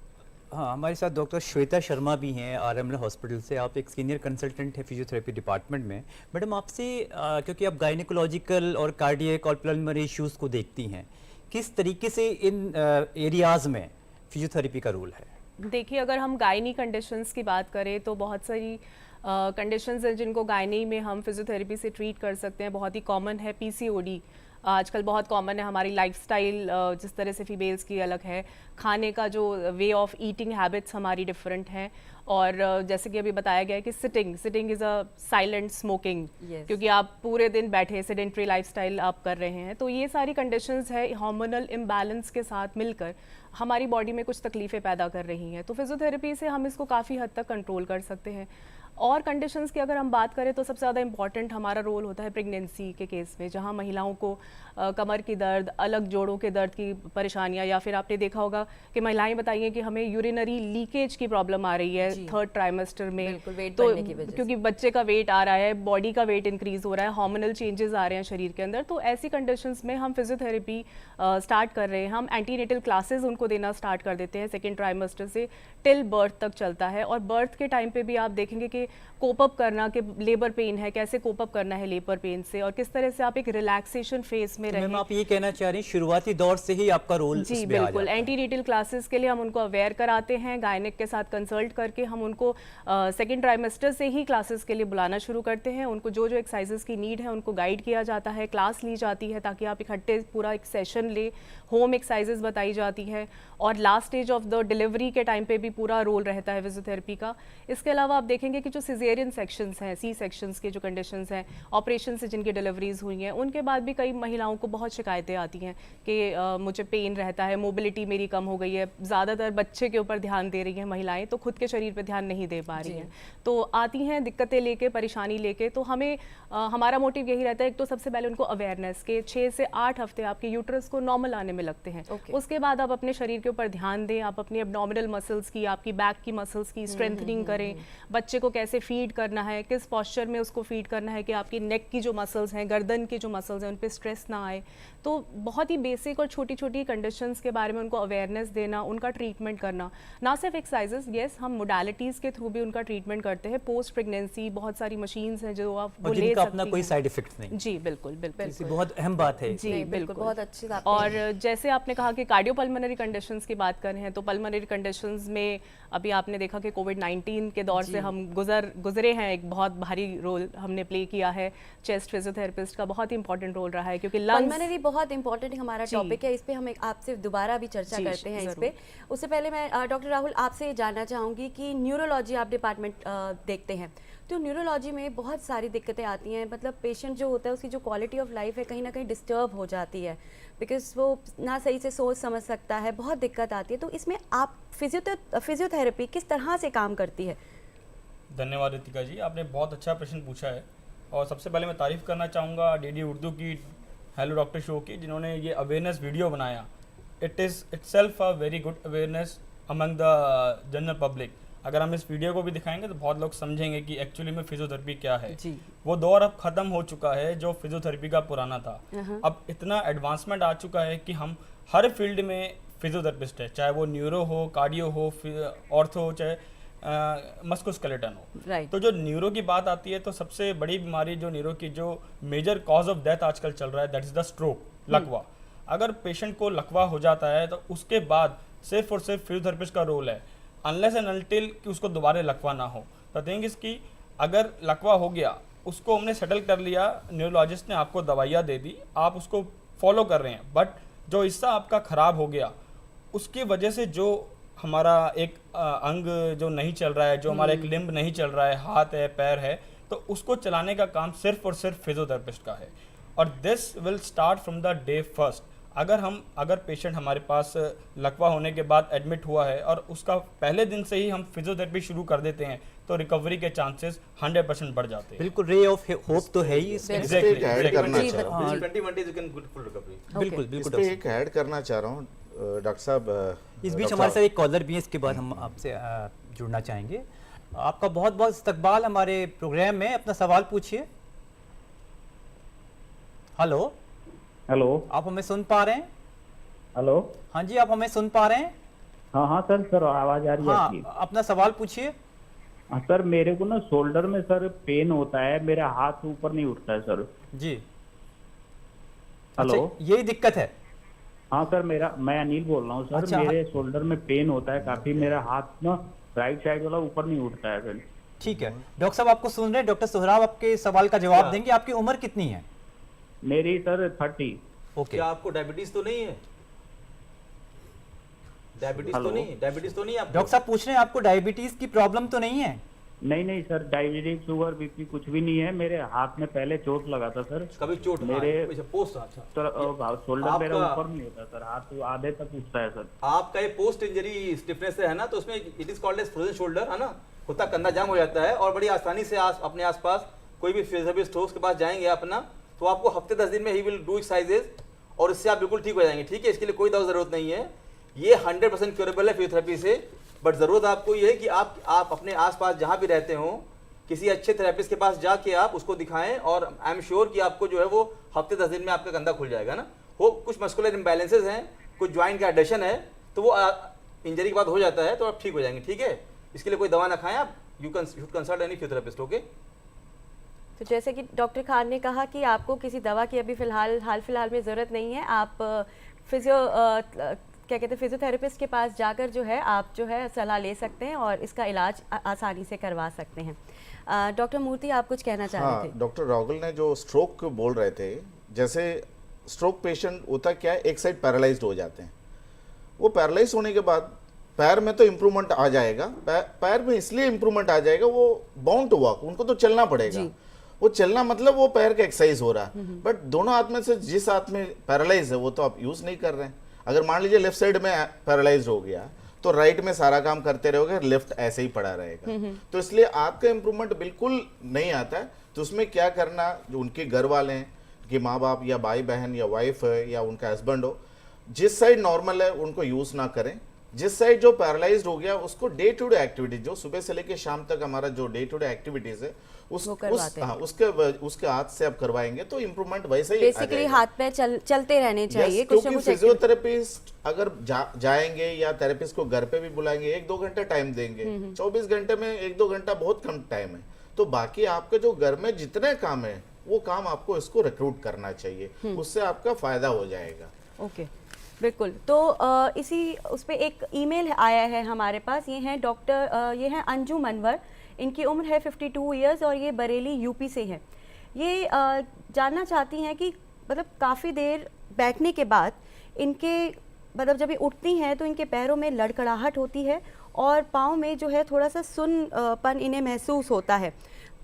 हाँ, हमारे साथ डॉक्टर श्वेता शर्मा भी हैं आरएमएल हॉस्पिटल से। आप एक सीनियर कंसल्टेंट हैं फिजियोथेरेपी डिपार्टमेंट में। मैडम आपसे क्योंकि आप गायनिकोलॉजिकल और कार्डियक और पल्मोनरी इश्यूज़ को देखती हैं, किस तरीके से इन एरियाज़ में फिजियोथेरेपी का रोल है? देखिए, अगर हम गायनी कंडीशंस की बात करें तो बहुत सारी कंडीशंस हैं जिनको गायनी में हम फिजियोथेरेपी से ट्रीट कर सकते हैं। बहुत ही कॉमन है PCOD, आजकल बहुत कॉमन है। हमारी लाइफस्टाइल जिस तरह से फीमेल्स की अलग है, खाने का जो वे ऑफ ईटिंग हैबिट्स हमारी डिफरेंट हैं, और जैसे कि अभी बताया गया है कि sitting is a silent smoking, Yes. क्योंकि आप पूरे दिन बैठे सेडेंट्री लाइफस्टाइल आप कर रहे हैं। तो ये सारी कंडीशंस है हार्मोनल इम्बैलेंस के साथ मिलकर हमारी बॉडी में कुछ तकलीफ़ें पैदा कर रही हैं। तो फिजियोथेरेपी से हम इसको काफ़ी हद तक कंट्रोल कर सकते हैं। और कंडीशंस की अगर हम बात करें तो सबसे ज़्यादा इंपॉर्टेंट हमारा रोल होता है प्रेगनेंसी के केस में, जहां महिलाओं को कमर की दर्द, अलग जोड़ों के दर्द की परेशानियां, या फिर आपने देखा होगा कि महिलाएं बताइए कि हमें यूरिनरी लीकेज की प्रॉब्लम आ रही है थर्ड ट्राइमेस्टर में, बिल्कुल, वेट तो बढ़ने की वजह से। क्योंकि बच्चे का वेट आ रहा है, बॉडी का वेट इंक्रीज हो रहा है, हार्मोनल चेंजेस आ रहे हैं शरीर के अंदर, तो ऐसी कंडीशंस में हम फिजियोथेरेपी स्टार्ट कर रहे हैं। हम एंटीनेटल क्लासेस उनको देना स्टार्ट कर देते हैं सेकेंड ट्राइमेस्टर से टिल बर्थ तक चलता है। और बर्थ के टाइम पे भी आप देखेंगे कि कोप अप करना, कि लेबर पेन है, कैसे कोप अप करना है लेबर पेन से, और किस तरह से आप एक रिलैक्सेशन फेज में तो मैम रहें। आप ये कहना चाह रही हैं शुरुआती दौर से ही आपका रोल जी इसमें आ बिल्कुल, जाता है। एंटीनेटल क्लासेस के लिए हम उनको अवेयर कराते हैं, गायनिक के साथ कंसल्ट करके हम उनको सेकेंड ट्राइमेस्टर से ही क्लासेस के लिए बुलाना शुरू करते हैं। उनको जो जो एक्सरसाइजेस की नीड है उनको गाइड किया जाता है, क्लास ली जाती है ताकि आप इकट्ठे पूरा एक सेशन ले, होम एक्सरसाइजेस बताई जाती है, और last stage of the delivery के टाइम पे भी पूरा रोल रहता है फिजियोथेरेपी का। इसके अलावा आप देखेंगे कि जो सिजेरियन सेक्शंस हैं, सी सेक्शंस के जो कंडीशंस हैं, ऑपरेशन से जिनकी डिलीवरीज हुई हैं, उनके बाद भी कई महिलाओं को बहुत शिकायतें आती हैं कि मुझे पेन रहता है, मोबिलिटी मेरी कम हो गई है। ज़्यादातर बच्चे के ऊपर ध्यान दे रही हैं महिलाएं, तो खुद के शरीर पे ध्यान नहीं दे पा रही हैं, तो आती हैं दिक्कतें लेके, परेशानी लेके। तो हमें हमारा मोटिव यही रहता है, एक तो सबसे पहले उनको अवेयरनेस के 6 से 8 हफ्ते आपके यूट्रस को नॉर्मल आने में लगते हैं। उसके बाद आप अपने शरीर के ऊपर ध्यान दें, आप अपनी एब्डोमिनल मसल्स की, आपकी बैक की मसल्स की स्ट्रेंथनिंग करें, बच्चे को कैसे फीड करना है, किस पॉस्चर में उसको फीड करना है कि आपकी नेक की जो मसल्स हैं, गर्दन की जो मसल्स हैं, उन पे स्ट्रेस ना आए। तो बहुत ही बेसिक और छोटी छोटी कंडीशंस के बारे में उनको अवेयरनेस देना, उनका ट्रीटमेंट करना, ना सिर्फ एक्सरसाइजेस, येस हम मोडालिटीज़ के थ्रू भी उनका ट्रीटमेंट करते हैं। पोस्ट प्रेगनेंसी बहुत सारी मशीन्स हैं जो आप वो और ले जिनका सकती अपना कोई हैं। साइड इफेक्ट नहीं। जी बिल्कुल बिल्कुल इसी बहुत अहम बात है। जी नहीं, बिल्कुल, बहुत अच्छी बात और है। जैसे आपने कहा कि कार्डियोपल्मोनरी कंडीशंस की बात कर रहे हैं, तो पल्मोनरी कंडीशंस में अभी आपने देखा कि कोविड-19 के दौर से हम गुजरे हैं, एक बहुत भारी रोल हमने प्ले किया है। चेस्ट फिजियोथेरेपिस्ट का बहुत ही इंपॉर्टेंट रोल रहा है, क्योंकि लंग्स पल्मोनरी बहुत इंपॉर्टेंट हमारा जी। टॉपिक है, इस पे हम आपसे दोबारा भी चर्चा जी, करते हैं इस ज़रूर। पे। उससे पहले मैं डॉक्टर राहुल आपसे ये जानना चाहूँगी कि न्यूरोलॉजी आप डिपार्टमेंट देखते हैं, तो न्यूरोलॉजी में बहुत सारी दिक्कतें आती हैं, मतलब पेशेंट जो होता है उसकी जो क्वालिटी ऑफ लाइफ है कहीं ना कहीं डिस्टर्ब हो जाती है, बिकॉज वो ना सही से सोच समझ सकता है, बहुत दिक्कत आती है। तो इसमें आप फिजियोथेरेपी किस तरह से काम करती है? धन्यवाद रितिका जी, आपने बहुत अच्छा प्रश्न पूछा है। और सबसे पहले मैं तारीफ़ करना चाहूँगा डीडी उर्दू की हेलो डॉक्टर शो की, जिन्होंने ये अवेयरनेस वीडियो बनाया। It is itself a very good awareness among the general public. अगर हम इस वीडियो को भी दिखाएंगे तो बहुत लोग समझेंगे कि एक्चुअली में फिजियोथेरेपी क्या है। जी। वो दौर अब ख़त्म हो चुका है जो फिजियोथेरेपी का पुराना था। अब इतना एडवांसमेंट आ चुका है कि हम हर फील्ड में फिजियोथेरेपिस्ट है, चाहे वो न्यूरो हो, कार्डियो हो, ऑर्थो हो, चाहे मस्कुलस्केलेटन हो। राइट। तो जो न्यूरो की बात आती है तो सबसे बड़ी बीमारी जो न्यूरो की जो मेजर कॉज ऑफ डेथ आजकल चल रहा है, दैट इज़ द स्ट्रोक, लकवा। अगर पेशेंट को लकवा हो जाता है तो उसके बाद सिर्फ और सिर्फ फिजियोथेरेपिस्ट का रोल है, अनलेस एंड अनटिल कि उसको दोबारा लकवा ना हो। द थिंग इज़ कि अगर लकवा हो गया, उसको हमने सेटल कर लिया, न्यूरोलॉजिस्ट ने आपको दवाइयाँ दे दी, आप उसको फॉलो कर रहे हैं, बट जो हिस्सा आपका ख़राब हो गया उसकी वजह से जो हमारा एक अंग जो नहीं चल रहा है, जो हमारा एक लिम्ब नहीं चल रहा है, हाथ है, पैर है, तो उसको चलाने का काम सिर्फ और सिर्फ फिजियोथेरेपिस्ट का है। और this will start from the day first. अगर पेशेंट हमारे पास लकवा होने के बाद एडमिट हुआ है और उसका पहले दिन से ही हम फिजियोथेरेपी शुरू कर देते हैं तो रिकवरी के चांसेस 100% बढ़ जाते हैं। बिल्कुल, रे ऑफ होप तो है ही इसमें। इस पे एक ऐड करना जी, चाह रहा हूँ। 20 days you can good full recovery. बिल्कुल इस बिल्कुल पे डॉक्टर एक ऐड करना चाह रहा हूँ डॉक्टर साहब। इस बीच डॉक्टर हमारे साथ साहब, एक कॉलर भी है, इसके बाद हम आपसे जुड़ना चाहेंगे। आपका बहुत बहुत इस्तकबाल हमारे प्रोग्राम में, अपना सवाल पूछिए। Hello hello. आप हमें सुन पा रहे हैं? हेलो। हाँ जी, आप हमें सुन पा रहे हैं? हाँ हाँ सर आवाज आ रही है आपकी। हाँ, अपना सवाल पूछिए। हाँ सर, मेरे को ना शोल्डर में सर पेन होता है, मेरा हाथ ऊपर नहीं उठता है सर। जी। हेलो। अच्छा, यही दिक्कत है? हाँ सर, मैं अनिल बोल रहा हूँ सर। अच्छा, मेरे शोल्डर में पेन होता है काफी, मेरा हाथ ना राइट साइड वाला ऊपर नहीं उठता है सर। ठीक है, डॉक्टर साहब आपको सुन रहे हैं, डॉक्टर सोहराब आपके सवाल का जवाब देंगे। आपकी उम्र कितनी है? मेरी सर 30। ओके। क्या आपको डायबिटीज तो नहीं है? डायबिटीज तो हेलो। नहीं, डायबिटीज तो नहीं है आपको? डॉक्टर साहब पूछ रहे हैं आपको डायबिटीज की प्रॉब्लम तो नहीं है? नहीं नहीं सर, डायबिटीज, शुगर, बीपी कुछ भी नहीं है। मेरे हाथ में पहले चोट लगा था सर। कभी चोट मेरे पोस्ट, अच्छा सर शोल्डर मेरा आपका- ऊपर नहीं होता सर, हाथ आधे तक उठता है सर। आपका ये पोस्ट इंजरी स्टिफनेस है ना, तो उसमें it is called as frozen shoulder, है ना, होता कंधा जाम हो जाता है और बड़ी आसानी से अपने आसपास कोई भी फिजियोथेरेपिस्ट हो उसके पास जाएंगे अपना, तो आपको हफ्ते 10 दिन में ही विल डू एक्सरसाइजेज और इससे आप बिल्कुल ठीक हो जाएंगे। ठीक है, इसके लिए कोई दवा जरूरत नहीं है, ये 100% क्योरेबल है फिजियोथेरेपी से। बट जरूरत आपको ये है कि आप अपने आसपास जहाँ भी रहते हो किसी अच्छे थेरेपिस्ट के पास जाके आप उसको दिखाएं, और आई एम श्योर कि आपको जो है वो हफ्ते 10 दिन में आपका कंधा खुल जाएगा ना। हो कुछ मस्कुलर इम्बैलेंसेज हैं, कुछ ज्वाइंट का एडेशन है, तो वो इंजरी के बाद हो जाता है, तो आप ठीक हो जाएंगे। ठीक है, इसके लिए कोई दवा ना खाएं आप, you should consult any physiotherapist. Okay, तो जैसे कि डॉक्टर खान ने कहा कि आपको किसी दवा की अभी हाल फिलहाल में ज़रूरत नहीं है, आप क्या कहते हैं फिजियोथेरेपिस्ट के पास जाकर जो है आप जो है सलाह ले सकते हैं और इसका इलाज आसानी से करवा सकते हैं। डॉक्टर मूर्ति, आप कुछ कहना चाह रहे थे? डॉक्टर राहुल ने जो स्ट्रोक बोल रहे थे, जैसे स्ट्रोक पेशेंट होता क्या है, एक साइड पैरालाइज्ड हो जाते हैं। वो पैरालाइज होने के बाद पैर में तो इम्प्रूवमेंट आ जाएगा, पैर में इसलिए इम्प्रूवमेंट आ जाएगा, वो बाउंड टू वॉक, उनको तो चलना पड़ेगा। वो चलना मतलब वो पैर का एक्सरसाइज हो रहा है, बट दोनों हाथ में से जिस हाथ में पैरालाइज है वो तो आप यूज नहीं कर रहे हैं। अगर मान लीजिए लेफ्ट साइड में पैरालाइज हो गया तो राइट में सारा काम करते रहोगे, लेफ्ट ऐसे ही पड़ा रहेगा। तो इसलिए आपका इंप्रूवमेंट बिल्कुल नहीं आता है। तो उसमें क्या करना, जो उनके घर वाले हैं कि माँ बाप या भाई बहन या वाइफ है या उनका हस्बैंड हो, जिस साइड नॉर्मल है उनको यूज ना करें, जिस साइड जो पैरालाइज्ड हो गया उसको डे टू डे एक्टिविटीज, जो सुबह से लेकर शाम तक हमारा जो डे टू डे एक्टिविटीज है उसके हाथ से आप करवाएंगे तो इम्प्रूवमेंट वैसे ही बेसिकली हाथ पे चलते रहने चाहिए। कुछ क्योंकि फिजियोथेरेपिस्ट अगर जाएंगे या थेरेपिस्ट को घर पे भी बुलाएंगे, 1-2 घंटा टाइम देंगे, 24 घंटे में 1-2 घंटा बहुत कम टाइम है। तो बाकी आपके जो घर में जितने काम है वो काम आपको इसको रिक्रूट करना चाहिए, उससे आपका फायदा हो जाएगा। ओके, बिल्कुल। तो इसी उस पर एक ईमेल आया है हमारे पास, ये हैं ये हैं अंजू मनवर, इनकी उम्र है 52 इयर्स और ये बरेली यूपी से है। ये जानना चाहती हैं कि मतलब काफ़ी देर बैठने के बाद इनके मतलब जब ये उठती हैं तो इनके पैरों में लड़खड़ाहट होती है और पाँव में जो है थोड़ा सा सुन्नपन इन्हें महसूस होता है।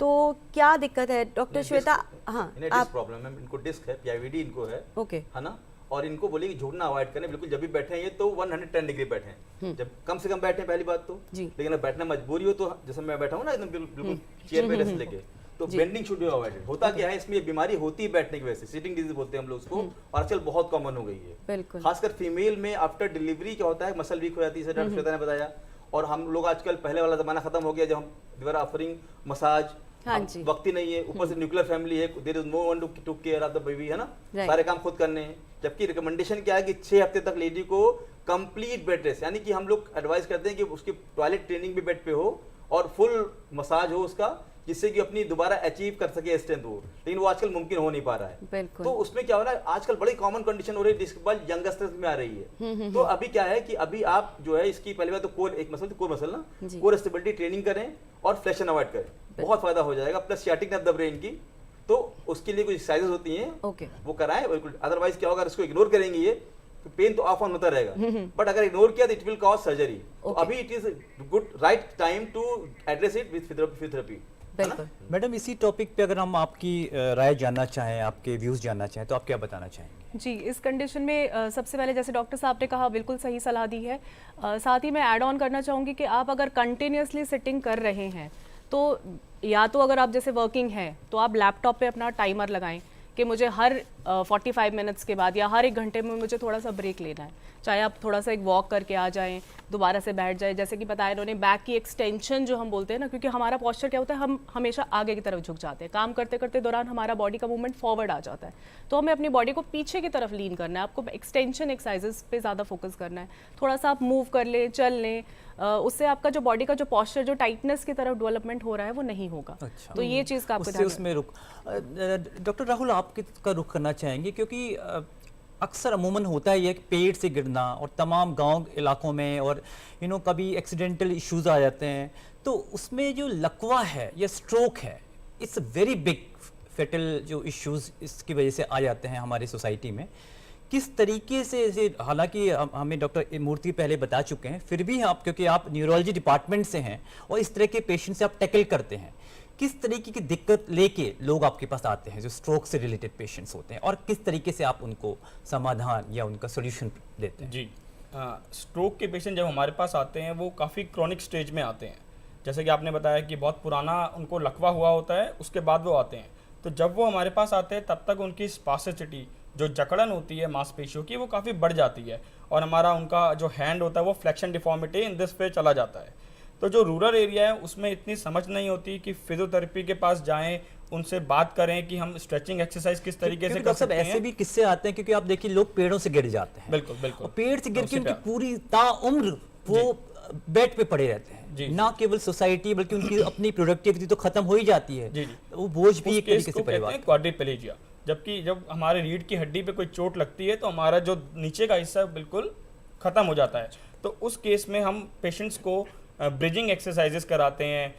तो क्या दिक्कत है डॉक्टर श्वेता? हाँ, आप प्रॉब्लम है, इनको डिस्क है, पीआईवीडी इनको है, ओके, है ना। और इनको बोलिए कि झुकना अवॉइड करें, बिल्कुल जब भी बैठे हैं ये तो 110 डिग्री बैठे हैं, जब कम से कम बैठे हैं पहली बात तो। लेकिन अब बैठना मजबूरी हो तो जैसे मैं बैठा हूँ ना एकदम बिल्कुल चेयर पे रेस्ट लेके, तो बेंडिंग शुड बी अवॉइडेड। होता क्या है इसमें, ये बीमारी होती है बैठने की वजह से, सिटिंग डिजीज बोलते हैं हम लोग उसको, और आजकल बहुत कॉमन हो गई है। खासकर फीमेल में आफ्टर डिलीवरी क्या होता है, मसल वीक हो जाती है, डॉक्टर श्वेता ने बताया। और हम लोग आजकल पहले वाला जमाना खत्म हो गया जब हम वी आर ऑफरिंग मसाज, वक्त ही नहीं है, ऊपर से न्यूक्लियर फैमिली है, there is no one to care of the baby, है ना, सारे काम खुद करने हैं। जबकि रिकमेंडेशन क्या है कि 6 हफ्ते तक लेडी को कंप्लीट बेड रेस्ट, यानी कि हम लोग एडवाइस करते हैं कि उसकी टॉयलेट ट्रेनिंग भी बेड पे हो और फुल मसाज हो उसका, जिससे कि अपनी दोबारा अचीव कर सके स्ट्रेंथ हो। लेकिन वो आजकल मुमकिन हो नहीं पा रहा है। तो उसमें क्या हो रहा है, आजकल बड़ी कॉमन कंडीशन हो रही है, डिस्क बल्ज यंगस्टर्स में आ रही है। तो अभी क्या है कि अभी आप जो है इसकी पहली बात तो कोर मसल ना, कोर स्टेबिलिटी ट्रेनिंग करें और फ्लेक्शन अवॉइड करें, बहुत फायदा हो जाएगा। Plus sciatic nerve the brain की, तो उसके लिए कुछ एक्सरसाइजेस होती हैं, वो कराएं। अदरवाइज क्या होगा, इसको इग्नोर करेंगे ये तो पेन तो ऑफ ऑन होता रहेगा, बट अगर इग्नोर किया तो इट विल कॉज सर्जरी। तो अभी it is good right time to address it with physiotherapy. Madam, इसी टॉपिक पे अगर हम आपकी राय जानना चाहें, आपके व्यूज जानना चाहें, तो आप क्या बताना चाहेंगे? जी, इस कंडीशन में सबसे पहले जैसे डॉक्टर साहब ने कहा बिल्कुल सही सलाह दी है। साथ ही मैं ऐड ऑन करना चाहूँगी कि आप अगर कंटिन्यूसली सिटिंग कर रहे हैं तो या तो अगर आप जैसे वर्किंग हैं तो आप लैपटॉप पे अपना टाइमर लगाएं कि मुझे हर 45 मिनट्स के बाद या हर 1 घंटे में मुझे थोड़ा सा ब्रेक लेना है। चाहे आप थोड़ा सा एक वॉक करके आ जाएं, दोबारा से बैठ जाए। जैसे कि बताया इन्होंने, बैक की एक्सटेंशन जो हम बोलते हैं ना, क्योंकि हमारा पोस्चर क्या होता है, हम हमेशा आगे की तरफ झुक जाते हैं, काम करते करते दौरान हमारा बॉडी का मूवमेंट फॉरवर्ड आ जाता है। तो हमें अपनी बॉडी को पीछे की तरफ लीन करना है, आपको एक्सटेंशन एक्सरसाइजेस पे ज़्यादा फोकस करना है। थोड़ा सा आप मूव कर लें, चल लें, उससे आपका जो बॉडी का जो पोस्चर, जो टाइटनेस की तरफ डेवलपमेंट हो रहा है वो नहीं होगा। अच्छा। तो ये चीज़ का आपको ध्यान उसमें डॉक्टर राहुल आपका रुख करना चाहेंगे, क्योंकि अक्सर अमूमन होता है ये कि पेड़ से गिरना और तमाम गांव इलाकों में और कभी एक्सीडेंटल इश्यूज आ जाते हैं, तो उसमें जो लकवा है या स्ट्रोक है, इट्स वेरी बिग फेटल जो इश्यूज इसकी वजह से आ जाते हैं हमारी सोसाइटी में। किस तरीके से इसे, हालांकि हमें डॉक्टर मूर्ति पहले बता चुके हैं, फिर भी आप, क्योंकि आप न्यूरोलॉजी डिपार्टमेंट से हैं और इस तरह के पेशेंट से आप टैकल करते हैं, किस तरीके की दिक्कत लेके लोग आपके पास आते हैं जो स्ट्रोक से रिलेटेड पेशेंट्स होते हैं, और किस तरीके से आप उनको समाधान या उनका सोल्यूशन देते हैं? जी, स्ट्रोक के पेशेंट जब हमारे पास आते हैं वो काफ़ी क्रॉनिक स्टेज में आते हैं। जैसे कि आपने बताया कि बहुत पुराना उनको लकवा हुआ होता है, उसके बाद वो आते हैं। तो जब वो हमारे पास आते हैं तब तक उनकी स्पासिसिटी, जो जकड़न होती है मांसपेशियों की, वो काफ़ी बढ़ जाती है, और हमारा उनका जो हैंड होता है वो फ्लेक्शन डिफॉर्मिटी इन दिस पे चला जाता है। तो जो रूरल एरिया है उसमें इतनी समझ नहीं होती कि फिजियोथेरेपी के पास जाएं, उनसे बात करें कि हम स्ट्रेचिंग एक्सरसाइज किस तरीके से कर सकते हैं। ऐसे भी किस्से आते हैं, क्योंकि आप देखिए लोग पेड़ों से गिर जाते हैं। बिल्कुल बिल्कुल, और पेड़ से गिर के सबसे उनकी प्यार। पूरी ताउम्र वो बेड पे पड़े रहते हैं। जी, ना केवल सोसाइटी बल्कि उनकी अपनी प्रोडक्टिविटी तो खत्म हो ही जाती है। जी जी, वो बोझ भी उस एक केस तरीके को से कहते परिवार। हैं क्वाड्रिप्लेजिया। जबकि जब हमारे रीढ़ की हड्डी पे कोई चोट लगती है तो हमारा जो नीचे का हिस्सा बिल्कुल खत्म हो जाता है। तो उस केस में हम पेशेंट्स को ब्रिजिंग एक्सरसाइजेस कराते हैं,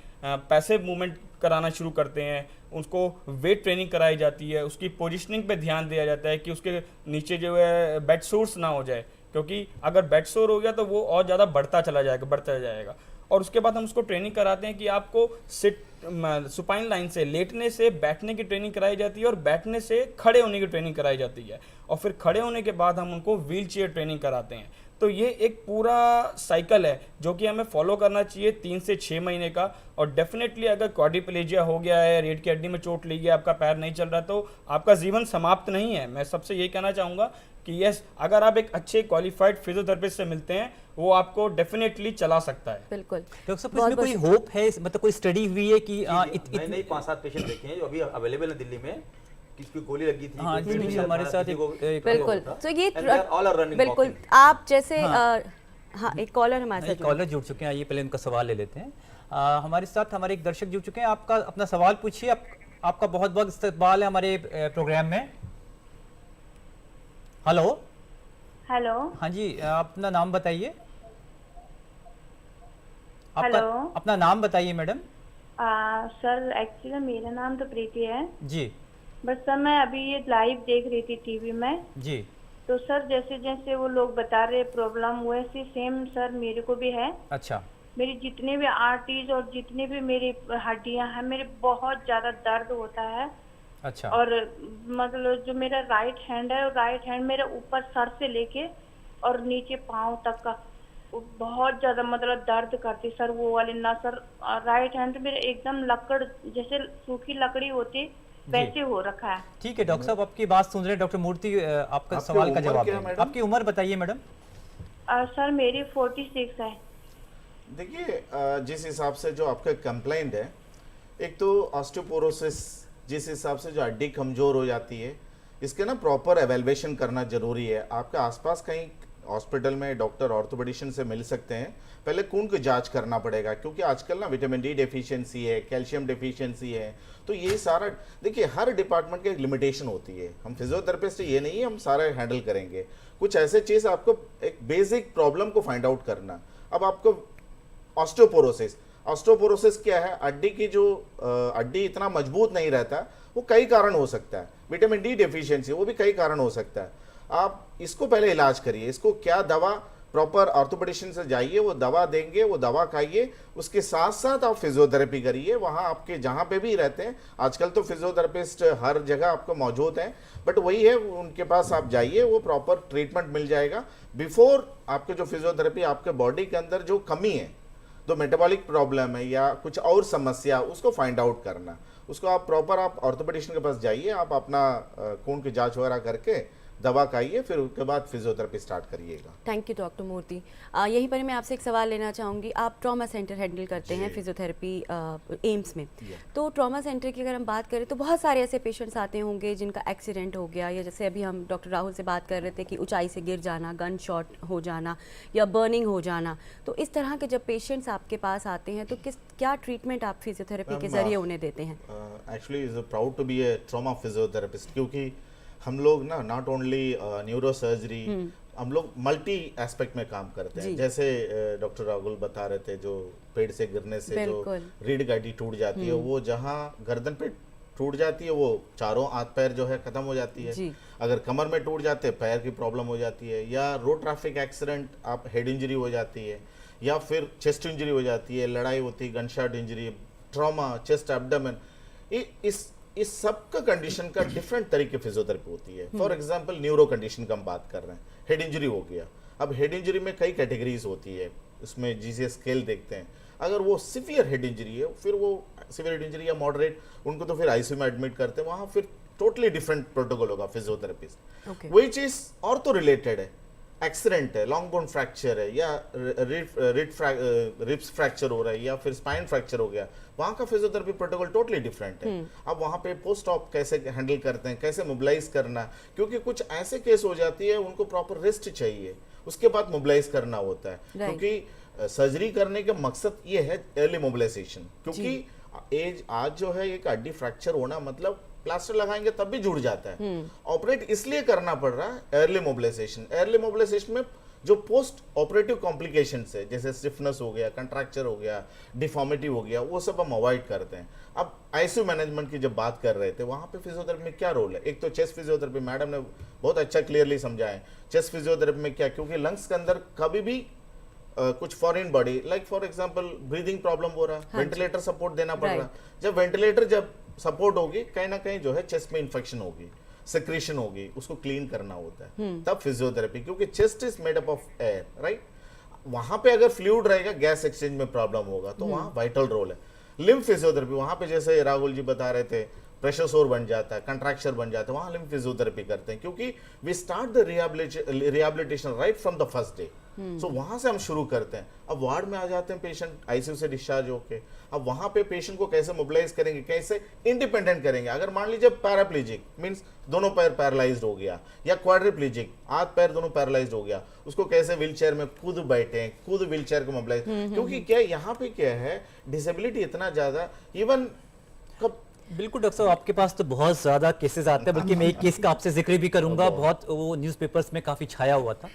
पैसिव मूवमेंट कराना शुरू करते हैं, उसको वेट ट्रेनिंग कराई जाती है, उसकी पोजिशनिंग पे ध्यान दिया जाता है कि उसके नीचे जो है बेड सोर्स ना हो जाए, क्योंकि अगर बेड सोर हो गया तो वो और ज़्यादा बढ़ता चला जाएगा। और उसके बाद हम उसको ट्रेनिंग कराते हैं कि आपको सुपाइन लाइन से, लेटने से बैठने की ट्रेनिंग कराई जाती है, और बैठने से खड़े होने की ट्रेनिंग कराई जाती है, और फिर खड़े होने के बाद हम उनको व्हील चेयर ट्रेनिंग कराते हैं। तो ये एक पूरा साइकिल है जो कि हमें फॉलो करना चाहिए 3 से 6 महीने का। और डेफिनेटली अगर क्वाड्रिप्लेजिया हो गया है, रीढ़ की हड्डी में चोट लगी है, आपका पैर नहीं चल रहा, तो आपका जीवन समाप्त नहीं है। मैं सबसे यही कहना चाहूँगा कि यस, अगर आप एक अच्छे क्वालिफाइड फिजियोथेरेपिस्ट से मिलते हैं, वो आपको डेफिनेटली चला सकता है। बिल्कुल। डॉक्टर साहब, इसमें कोई होप है, मतलब कोई स्टडी हुई है कि नहीं 5-7 पेशेंट देखे हैं जो अभी अवेलेबल है दिल्ली में, किसी को गोली लगी थी, हाँ, कोई जी, पेट हमारे में साथ किसी को बिल्कुल। तो ये all are running बिल्कुल walking। आप जैसे हाँ, एक कॉलर हमारे साथ कॉलर जुड़ चुके हैं, आइए पहले उनका सवाल ले लेते हैं। हमारे साथ हमारे एक दर्शक जुड़ चुके हैं, आपका अपना सवाल पूछिए। आपका बहुत बहुत इस्तकबाल है हमारे प्रोग्राम में। हेलो। हेलो। हाँ जी, अपना नाम बताइए। हेलो। अपना नाम बताइए मैडम। सर एक्चुअली मेरा नाम तो प्रीति है जी। बस सर मैं अभी ये लाइव देख रही थी टीवी में, जी। तो सर जैसे जैसे वो लोग बता रहे प्रॉब्लम वैसे सेम सर मेरे को भी है। अच्छा। मेरी जितने भी आर्टरीज और जितने भी मेरी हड्डियां हैं, मेरे बहुत ज्यादा दर्द होता है। अच्छा। और मतलब जो मेरा राइट हैंड है, राइट हैंड मेरे ऊपर सर से लेके और नीचे पाँव तक का बहुत ज्यादा मतलब दर्द करती सर, वो वाली ना सर। राइट हैंड मेरे एकदम लकड़ जैसे सूखी लकड़ी होती वैसे हो रखा है। ठीक है डॉक्टर साहब, आपकी बात सुन रहे हैं। डॉक्टर मूर्ति, आपका सवाल का जवाब दें। आपकी उम्र बताइए मैडम। सर मेरी 46 है। देखिए, जिस हिसाब से जो आपका कंप्लेंट है, एक तो ऑस्टियोपोरोसिस, जिस हिसाब से जो हड्डी कमजोर हो जाती है, इसके ना प्रॉपर एवेल्युएशन करना जरूरी है। आपके आसपास कहीं हॉस्पिटल में डॉक्टर ऑर्थोपेडिशियन से मिल सकते हैं, पहले खून की जांच करना पड़ेगा, क्योंकि आजकल ना विटामिन डी डेफिशिएंसी है, कैल्शियम डेफिशिएंसी है। तो ये सारा देखिए, हर डिपार्टमेंट की एक लिमिटेशन होती है। हम फिजियोथेरेपिस्ट ये नहीं हम सारे हैंडल करेंगे। कुछ ऐसे चीज़ आपको एक बेसिक प्रॉब्लम को फाइंड आउट करना। अब आपको ऑस्टियोपोरोसिस क्या है? हड्डी की जो हड्डी इतना मजबूत नहीं रहता, वो कई कारण हो सकता है। विटामिन डी डेफिशिएंसी, वो भी कई कारण हो सकता है। आप इसको पहले इलाज करिए। इसको क्या दवा, प्रॉपर ऑर्थोपेडिशियन से जाइए, वो दवा देंगे, वो दवा खाइए। उसके साथ साथ आप फिजियोथेरेपी करिए। वहाँ आपके जहाँ पे भी रहते हैं, आजकल तो फिजियोथेरेपिस्ट हर जगह आपको मौजूद हैं, बट वही है, उनके पास आप जाइए, वो प्रॉपर ट्रीटमेंट मिल जाएगा। बिफोर आपके जो फिजियोथेरेपी, आपके बॉडी के अंदर जो कमी है, तो मेटाबॉलिक प्रॉब्लम है या कुछ और समस्या, उसको फाइंड आउट करना। उसको आप प्रॉपर आप ऑर्थोपेडिशियन के पास जाइए, आप अपना खून की जांच वगैरह करके दवा खाइए, फिर उसके बाद फिजियोथेरेपी स्टार्ट करिएगा। थैंक यू डॉक्टर मूर्ति। यहीं पर मैं आपसे एक सवाल लेना चाहूँगी। आप ट्रॉमा सेंटर हैंडल करते हैं फिजियोथेरेपी एम्स में। तो ट्रॉमा सेंटर की अगर हम बात करें तो बहुत सारे ऐसे पेशेंट्स आते होंगे जिनका एक्सीडेंट हो गया, या जैसे अभी हम डॉक्टर राहुल से बात कर रहे थे कि ऊंचाई से गिर जाना, गन शॉट हो जाना या बर्निंग हो जाना। तो इस तरह के जब पेशेंट्स आपके पास आते हैं तो क्या ट्रीटमेंट आप फिजियोथेरेपी के जरिए उन्हें देते हैं? Actually is proud to be a trauma physiotherapist, क्योंकि हम लोग ना नॉट ओनली न्यूरो सर्जरी, हम लोग मल्टी एस्पेक्ट में काम करते हैं। जैसे डॉक्टर राहुल बता रहे थे, जो पेड़ से गिरने से जो रीढ़ की हड्डी टूट जाती है, वो जहाँ गर्दन पे टूट जाती है, वो चारों हाथ पैर जो है खत्म हो जाती है। अगर कमर में टूट जाते हैं पैर की प्रॉब्लम हो जाती है, या रोड ट्रैफिक एक्सीडेंट आप हेड इंजरी हो जाती है, या फिर चेस्ट इंजरी हो जाती है, लड़ाई होती है, gunshot injury, trauma, chest abdomen, इस सब का कंडीशन का डिफरेंट तरीके फिजियोथेरेपी होती है। फॉर एग्जांपल न्यूरो कंडीशन का हम बात कर रहे हैं, हेड इंजरी हो गया। अब हेड इंजरी में कई कैटेगरीज होती है, उसमें जीसीएस स्केल देखते हैं। अगर वो सिवियर हेड इंजरी है, फिर वो सिवियर हेड इंजरी या मॉडरेट, उनको तो फिर आईसीयू में एडमिट करते हैं, वहाँ फिर टोटली डिफरेंट प्रोटोकॉल होगा फिजियोथेरेपिस्ट। वही चीज और तो रिलेटेड है, एक्सीडेंट है, लॉन्ग बोन फ्रैक्चर है, या रिब्स फ्रैक्चर हो रहा है, या फिर स्पाइन फ्रैक्चर हो गया, वहाँ का फिजियोथेरेपी प्रोटोकॉल टोटली डिफरेंट है। अब वहाँ पे पोस्ट ऑप कैसे हैंडल करते हैं, कैसे मोबिलाइज करना, क्योंकि कुछ ऐसे केस हो जाती है उनको प्रॉपर रेस्ट चाहिए, उसके बाद मोबिलाइज करना होता है। क्योंकि सर्जरी करने का मकसद ये है अर्ली मोबिलाइजेशन, क्योंकि एज आज जो है एक हड्डी फ्रैक्चर होना मतलब प्लास्टर लगाएंगे तब भी जुड़ जाता है। ऑपरेट इसलिए करना पड़ रहा है अर्ली मोबिलाइजेशन। अर्ली मोबिलाइजेशन में जो पोस्ट ऑपरेटिव कॉम्प्लिकेशंस है, जैसे स्टिफनेस हो गया, कंट्रैक्चर हो गया, डिफॉर्मिटी हो गया, वो सब हम अवॉइड करते हैं। अब आईसीयू मैनेजमेंट की जब बात कर रहे थे, वहाँ पे फिजियोथेरेपी में क्या रोल है? एक तो चेस्ट फिजियोथेरेपी, मैडम ने बहुत अच्छा क्लियरली समझाया। चेस्ट फिजियोथेरेपी में क्या, क्योंकि लंग्स के अंदर कभी भी कुछ foreign body, like for example breathing problem हो रहा है, वेंटिलेटर सपोर्ट देना पड़ रहा है। जब वेंटिलेटर जब सपोर्ट होगी, कहीं ना कहीं जो है चेस्ट में इंफेक्शन होगी, सिक्रीशन होगी, उसको क्लीन करना होता है, तब फिजियोथेरेपी, क्योंकि chest is made up of air, right. वहां पे अगर फ्लूइड रहेगा, गैस एक्सचेंज में प्रॉब्लम होगा, तो वहां वाइटल रोल है। लिम्फ फिजियोथेरेपी, वहां पे जैसे राहुल जी बता रहे थे, प्रेशर सोर बन जाता है, कंट्रैक्चर बन जाता है, वहां लिम्फ फिजियोथेरेपी करते हैं, क्योंकि we start the rehabilitation right from the first day. So वहां से हम शुरू करते हैं। अब वार्ड में आ जाते हैं पेशेंट आईसीयू से डिस्चार्ज होके, अब वहां पे पेशेंट को कैसे मोबिलाइज करेंगे, कैसे इंडिपेंडेंट करेंगे। अगर मान लीजिए पैराप्लेजिक मींस दोनों पैर पैरालाइज्ड हो गया, या क्वाड्रिप्लेजिक हाथ पैर दोनों पैरालाइज्ड हो गया, उसको कैसे व्हीलचेयर में खुद बैठे, खुद व्हीलचेयर को मोबिलाइज, क्योंकि क्या यहाँ पे क्या है, डिसेबिलिटी इतना ज्यादा, इवन बिल्कुल डॉक्टर साहब, आपके पास तो बहुत ज़्यादा केसेस आते हैं, बल्कि मैं एक केस का आपसे जिक्र भी करूंगा, बहुत वो न्यूज़पेपर्स में काफ़ी छाया हुआ था।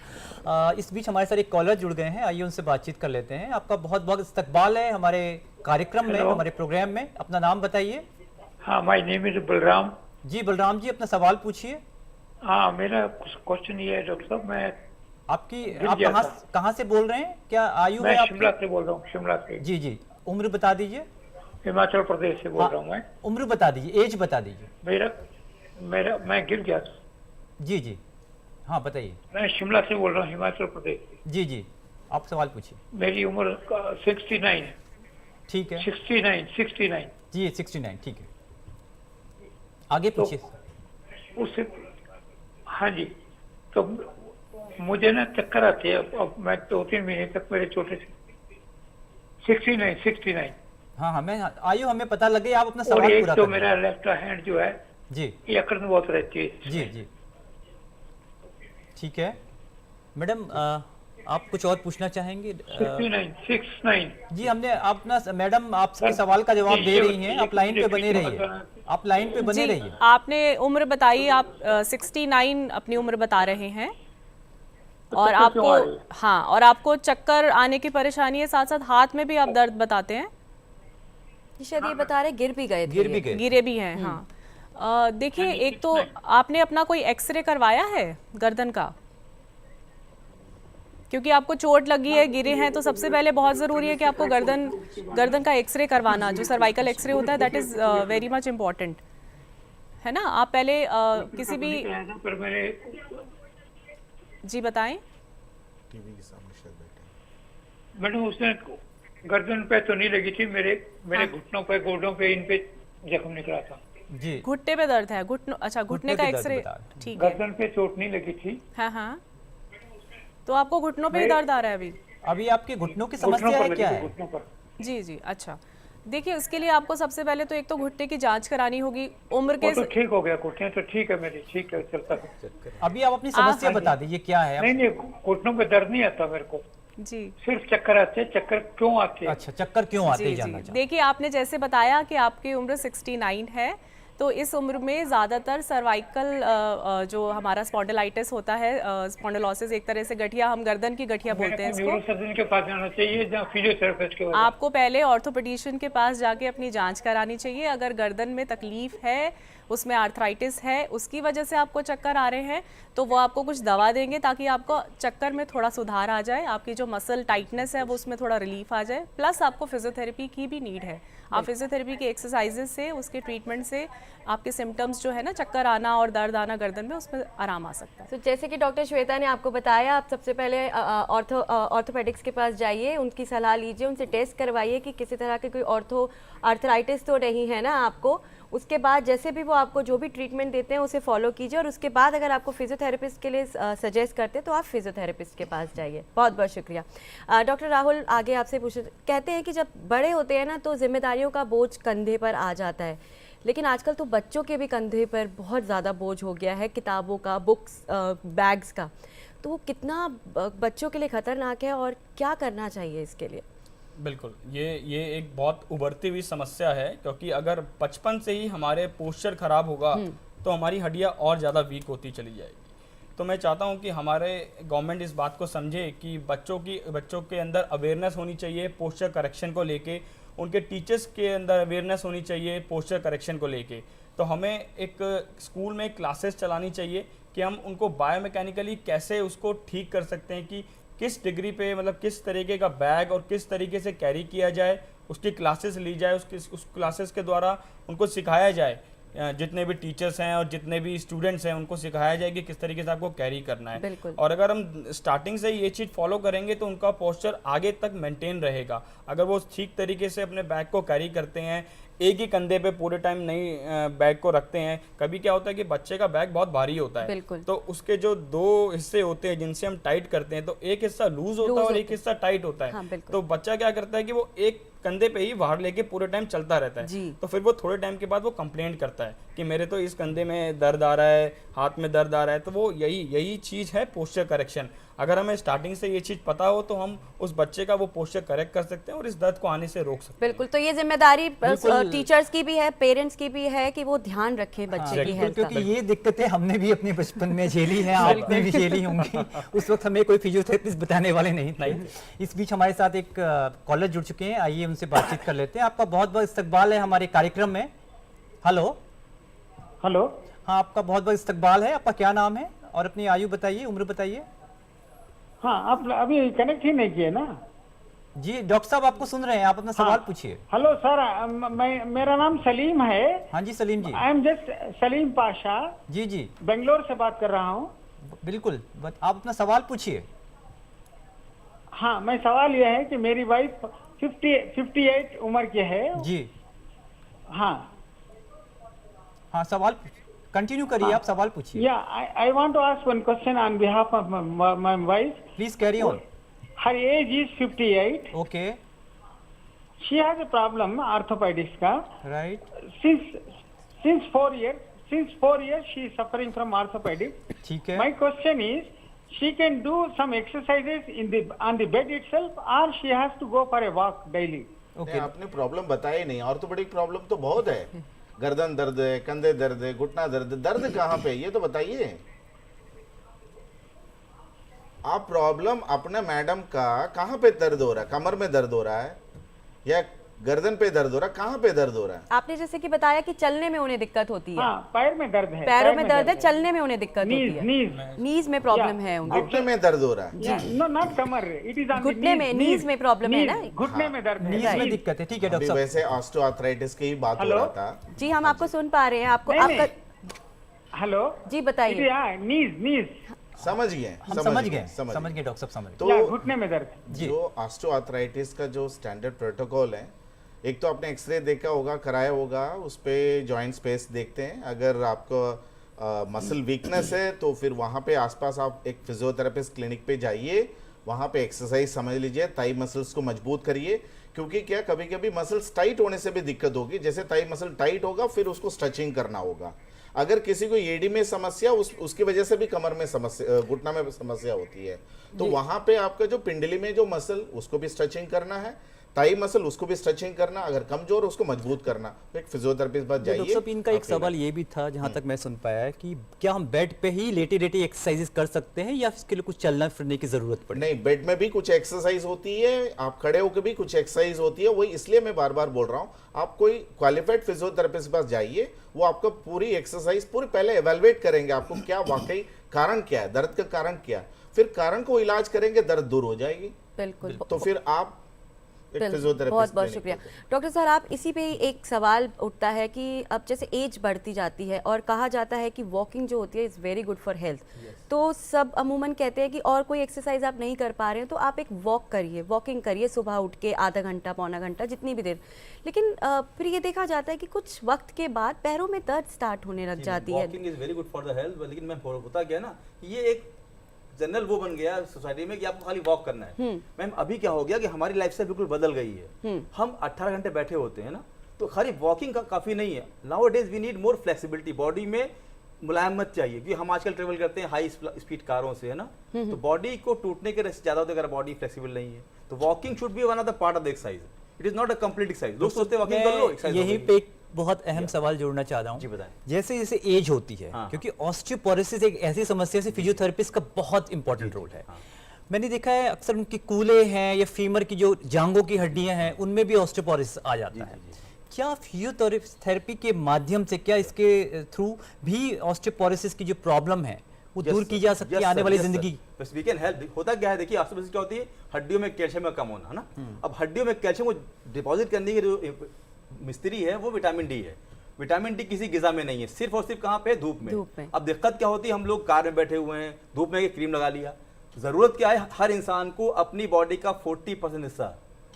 इस बीच हमारे साथ एक कॉलर जुड़ गए हैं, आइए उनसे बातचीत कर लेते हैं। आपका बहुत बहुत इस्तकबाल है हमारे कार्यक्रम में, हमारे प्रोग्राम में। अपना नाम बताइए। हाँ, माय नेम इज बलराम। जी बलराम जी, अपना सवाल पूछिए। हाँ, मेरा क्वेश्चन ये है डॉक्टर साहब, आप कहाँ से बोल रहे हैं, क्या आयु है आपकी? शिमला से बोल रहा हूँ, शिमला से। जी जी, उम्र बता दीजिए। हिमाचल प्रदेश से बोल रहा हूँ मैं। उम्र बता दीजिए, एज बता दीजिए। मैं गिर गया था। जी जी, हाँ बताइए। मैं शिमला से बोल रहा हूँ, हिमाचल प्रदेश से। जी जी, आप सवाल पूछिए। मेरी उम्र 69 है। ठीक है, 69 जी 69, ठीक है, आगे पूछिए। उससे हाँ जी, तो मुझे ना चक्कर आती है। अब मैं 2-3 महीने तक मेरे छोटे से 69। हाँ, मैं आयु हमें पता लगे, आप अपना सवाल पूरा करें। तो मेरा लेफ्ट हैंड जो है जी, ये अकड़ में बहुत रहती है। जी जी, ठीक है मैडम, आप कुछ और पूछना चाहेंगे? 69 जी, हमने अपना मैडम आपके सवाल का जवाब दे रही हैं, आप लाइन पे बने रहिए, आप लाइन पे बने रहिए। आपने उम्र बताई, आप 69 अपनी उम्र बता रहे हैं, और आपको हाँ, और आपको चक्कर आने की परेशानी है, साथ साथ हाथ में भी आप दर्द बताते हैं। शायद ये बता रहे गिरे भी हैं। हाँ, देखिए, एक तो आपने अपना कोई एक्सरे करवाया है गर्दन का? क्योंकि आपको चोट लगी है, गिरे हैं, तो सबसे पहले बहुत ज़रूरी है कि आपको गर्दन का एक्सरे करवाना, जो सर्वाइकल एक्सरे होता है, that is very much important, है ना। आप पहले किसी भी जी बताएं। मैडम, उसने गर्दन पे तो नहीं लगी थी, मेरे घुटनों पे, गोडों पे, इन पे जख्म निकला था। जी, घुटने पे दर्द है? अच्छा, घुटने का एक्सरे, ठीक है। गर्दन पे चोट नहीं लगी थी। हाँ, तो आपको घुटनों पे ही दर्द आ रहा है अभी आपके घुटनों की समस्या है क्या है? जी, अच्छा। देखिए, उसके लिए आपको सबसे पहले तो एक तो घुटने की जांच करानी होगी। उम्र के तो ठीक हो गया, घुटने तो ठीक है मेरी, ठीक है, चलता है। अभी आप अपनी समस्या बता दीजिए क्या है? नहीं, घुटनों पे दर्द नहीं आता मेरे को जी, सिर्फ चक्कर आते हैं। चक्कर क्यों आते हैं? अच्छा, चक्कर क्यों आते हैं? देखिए, आपने जैसे बताया कि आपकी उम्र 69 है, तो इस उम्र में ज़्यादातर सर्वाइकल जो हमारा स्पॉन्डिलाइटिस होता है, स्पॉन्डिलोसिस, एक तरह से गठिया, हम गर्दन की गठिया बोलते हैं इसको। न्यूरोसर्जन के पास जाना चाहिए या फिजियोथेरेपिस्ट के पास? आपको पहले ऑर्थोपेडिशियन के पास जाके अपनी जांच करानी चाहिए। अगर गर्दन में तकलीफ है उसमें आर्थराइटिस है, उसकी वजह से आपको चक्कर आ रहे हैं, तो वो आपको कुछ दवा देंगे ताकि आपको चक्कर में थोड़ा सुधार आ जाए, आपकी जो मसल टाइटनेस है वो उसमें थोड़ा रिलीफ आ जाए। प्लस आपको फिजियोथेरेपी की भी नीड है। आप फिजियोथेरेपी के एक्सरसाइजेस से, उसके ट्रीटमेंट से आपके सिम्टम्स जो है ना, चक्कर आना और दर्द आना गर्दन में, उसमें आराम आ सकता है। तो जैसे कि डॉक्टर श्वेता ने आपको बताया, आप सबसे पहले ऑर्थोपेडिक्स के पास जाइए, उनकी सलाह लीजिए, उनसे टेस्ट करवाइए कि किसी तरह की कोई आर्थराइटिस तो नहीं है ना आपको। उसके बाद जैसे भी वो आपको जो भी ट्रीटमेंट देते हैं उसे फॉलो कीजिए, और उसके बाद अगर आपको फिजियोथेरेपिस्ट के लिए सजेस्ट करते हैं तो आप फिजियोथेरेपिस्ट के पास जाइए। बहुत बहुत शुक्रिया। डॉक्टर राहुल, आगे आपसे पूछे, कहते हैं कि जब बड़े होते हैं ना तो जिम्मेदारियों का बोझ कंधे पर आ जाता है, लेकिन आजकल तो बच्चों के भी कंधे पर बहुत ज़्यादा बोझ हो गया है, किताबों का, बुक्स, बैग्स का। तो वो कितना बच्चों के लिए ख़तरनाक है और क्या करना चाहिए इसके लिए? बिल्कुल, ये एक बहुत उभरती हुई समस्या है, क्योंकि अगर बचपन से ही हमारे पोस्चर खराब होगा तो हमारी हड्डियाँ और ज़्यादा वीक होती चली जाएगी। तो मैं चाहता हूँ कि हमारे गवर्नमेंट इस बात को समझे कि बच्चों के अंदर अवेयरनेस होनी चाहिए पोस्चर करेक्शन को लेके, उनके टीचर्स के अंदर अवेयरनेस होनी चाहिए पोस्चर करेक्शन को लेके। तो हमें एक स्कूल में क्लासेस चलानी चाहिए कि हम उनको बायोमैकेनिकली कैसे उसको ठीक कर सकते हैं, कि किस डिग्री पे, मतलब किस तरीके का बैग और किस तरीके से कैरी किया जाए, उसकी क्लासेस ली जाए, उस क्लासेस के द्वारा उनको सिखाया जाए, जितने भी टीचर्स हैं और जितने भी स्टूडेंट्स हैं उनको सिखाया जाए कि किस तरीके से आपको कैरी करना है। और अगर हम स्टार्टिंग से ये चीज़ फॉलो करेंगे तो उनका पोस्चर आगे तक मेंटेन रहेगा। अगर वो ठीक तरीके से अपने बैग को कैरी करते हैं, एक ही कंधे पे पूरे टाइम नहीं बैग को रखते हैं। कभी क्या होता है कि बच्चे का बैग बहुत भारी होता है, तो उसके जो दो हिस्से होते हैं जिनसे हम टाइट करते हैं, तो एक हिस्सा लूज होता है और एक हिस्सा टाइट होता है। हाँ, तो बच्चा क्या करता है कि वो एक कंधे पे ही बाहर लेके पूरे टाइम चलता रहता है। तो फिर वो थोड़े टाइम के बाद वो कंप्लेंट करता है कि मेरे तो इस कंधे में दर्द आ रहा है, हाथ में दर्द आ रहा है। तो वो यही चीज़ है पोस्चर करेक्शन। अगर हमें स्टार्टिंग से ये चीज़ पता हो तो हम उस बच्चे का वो पोस्चर करेक्ट कर सकते हैं और इस दर्द को आने से रोक सकते हैं। बिल्कुल, तो ये जिम्मेदारी टीचर्स की भी है, पेरेंट्स की भी है कि वो ध्यान रखें बच्चे की हेल्थ का। क्योंकि ये दिक्कतें हमने भी अपने बचपन में झेली हैं, आपने भी झेली होंगी। उस वक्त हमें कोई फिजियोथेरेपिस्ट बताने वाले नहीं थे। इस बीच हमारे साथ एक कॉलर जुड़ चुके हैं, आइए उनसे बातचीत कर लेते हैं। आपका बहुत बहुत इस्तकबाल है हमारे कार्यक्रम में। हेलो। हाँ, आपका बहुत बहुत इस्तकबाल है। आपका क्या नाम है और अपनी आयु बताइए, उम्र बताइए। हाँ, आप अभी कनेक्ट ही नहीं किए ना? जी डॉक्टर साहब आपको सुन रहे हैं, आप अपना सवाल पूछिए। हेलो सर, मेरा नाम सलीम है। हाँ जी Salim ji. I am just Salim Pasha. जी बेंगलोर से बात कर रहा हूँ। बिल्कुल, आप अपना सवाल पूछिए। हाँ, मैं सवाल यह है कि मेरी वाइफ 58 उम्र की है जी। हाँ, सवाल कंटिन्यू करिए, आप सवाल पूछिए। या I want to ask one question on behalf of my wife. Please carry on. Her age is 58। Okay. She has a problem orthopaedics का। Right. since 4 years she is suffering from arthropedics. ठीक है। My question is, she can do some exercises on the bed itself, or she has to go for a walk daily. Okay. आपने problem बताया नहीं। Orthopaedic problem तो बहुत है, गर्दन दर्द है, कंधे दर्द है, घुटना दर्द कहाँ पे, ये तो बताइए आप। प्रॉब्लम अपने मैडम का कहाँ पे दर्द हो रहा है? कमर में दर्द हो रहा है या गर्दन पे दर्द हो रहा है? कहाँ पे दर्द हो रहा है? आपने जैसे कि बताया कि चलने में उन्हें दिक्कत होती है। हाँ, पैर में दर्द है, पैरों में दर्द है, चलने में उन्हें दिक्कत होती है, नीज में प्रॉब्लम है उन्हें। घुटने में दर्द हो रहा है? नो, नॉट कमर, इट इज घुटने में, नीज में प्रॉब्लम है ना, घुटने में दर्द है, नीज में दिक्कत है। ठीक है डॉक्टर साहब। वैसे ऑस्टियोआर्थराइटिस की ही बात हो रहा था। जी, हम आपको सुन पा रहे हैं। आपको आपका हेलो जी बताइए। नीज समझ गए डॉक्टर साहब, समझ। तो घुटने में दर्द, जो ऑस्टियोआर्थराइटिस का जो स्टैंडर्ड प्रोटोकॉल है, एक तो आपने एक्सरे देखा होगा, कराया होगा, उस पे जॉइंट स्पेस देखते हैं। अगर आपको मसल वीकनेस है तो फिर वहाँ पे आसपास आप एक फिजियोथेरेपिस्ट क्लिनिक पे जाइए, वहाँ पे एक्सरसाइज समझ लीजिए, थाई मसल्स को मजबूत करिए। क्योंकि क्या कभी कभी मसल्स टाइट होने से भी दिक्कत होगी। जैसे थाई मसल टाइट होगा फिर उसको स्ट्रेचिंग करना होगा। अगर किसी को एडी में समस्या, उसकी वजह से भी कमर में समस्या, घुटना में समस्या होती है, तो वहाँ पे आपका जो पिंडली में जो मसल, उसको भी स्ट्रेचिंग करना है। थाई मसल उसको भी स्ट्रेचिंग करना, अगर कमजोर उसको मजबूत करना, तो एक फिजियोथेरेपिस्ट पास जाइए। डॉक्टर साहब इनका एक सवाल ये भी था जहाँ तक मैं सुन पाया है कि क्या हम बेड पे ही लेटे लेटे एक्सरसाइजेस कर सकते हैं या इसके लिए कुछ चलना फिरने की जरूरत पड़े? नहीं, बेड में भी कुछ एक्सरसाइज होती है, आप खड़े होकर भी कुछ एक्सरसाइज होती है। वही इसलिए मैं बार बार बोल रहा हूँ, आप कोई क्वालिफाइड फिजियोथेरेपिस्ट के पास जाइए, वो आपको पूरी एक्सरसाइज पूरी पहले एवेलुएट करेंगे, आपको क्या वाकई कारण क्या है, दर्द का कारण क्या है, फिर कारण को इलाज करेंगे, दर्द दूर हो जाएगी। बिल्कुल। तो फिर आप बहुत बहुत शुक्रिया डॉक्टर साहब। आप इसी पे ही एक सवाल उठता है कि अब जैसे एज बढ़ती जाती है और कहा जाता है कि वॉकिंग जो होती है is very good for health, तो सब अमूमन कहते हैं कि और कोई एक्सरसाइज आप नहीं कर पा रहे हैं तो आप एक वॉक करिए, वॉकिंग करिए सुबह उठ के आधा घंटा पौना घंटा जितनी भी देर। लेकिन फिर ये देखा जाता है कि कुछ वक्त के बाद पैरों में दर्द स्टार्ट होने लग जाती है। Walking is very good for the health, लेकिन मैं होता क्या ना, ये एक जनरल वो बन गया सोसाइटी में कि आपको खाली वॉक करना है। मैम अभी क्या हो गया कि हमारी लाइफस्टाइल बिल्कुल बदल गई है। हम 18 घंटे बैठे होते हैं ना, तो खाली वॉकिंग का काफी नहीं है। Nowadays we need more flexibility, body में मुलायमत चाहिए, क्योंकि हम आजकल ट्रेवल करते हैं हाई स्पीड कारों से, है ना, तो बॉडी को टूटने के रिस्क ज्यादा होते हैं अगर बॉडी फ्लेक्सिबल नहीं है। तो walking should be one of the part of the exercise, it is not a complete exercise. लोग सोचते हैं वॉकिंग कर लो, एक्सरसाइज। यहीं पे एक बहुत अहम सवाल जोड़ना चाह रहा हूँ। जी बताएं। जैसे जैसे एज होती है, क्योंकि ऑस्टियोपोरोसिस एक ऐसी समस्या से फिजियोथेरेपिस्ट का बहुत इंपॉर्टेंट रोल है। मैंने देखा है अक्सर उनके कूल्हे हैं या फीमर की जो जांघों की हड्डियां हैं उनमें भी ऑस्टियोपोरोसिस आ जाता है। क्या फिजियोथेरेपी के माध्यम से, क्या इसके थ्रू भी ऑस्टियोपोरोसिस की जो प्रॉब्लम है वो दूर की जा सकती है आने वाली जिंदगी? बस वी कैन हेल्प। होता क्या है, देखिए ऑस्टियोपोरोसिस क्या होती है, हड्डियों में कैल्शियम का कम होना, है ना। अब हड्डियों में कैल्शियम को डिपॉजिट करने की जो मिस्त्री है वो विटामिन डी है। विटामिन डी किसी गिजा में नहीं है, सिर्फ और सिर्फ कहाँ पे, धूप में। अब दिक्कत क्या होती है, हम लोग कार में बैठे हुए हैं, धूप में क्रीम लगा लिया। जरूरत क्या है, हर इंसान को अपनी बॉडी का 40% हिस्सा,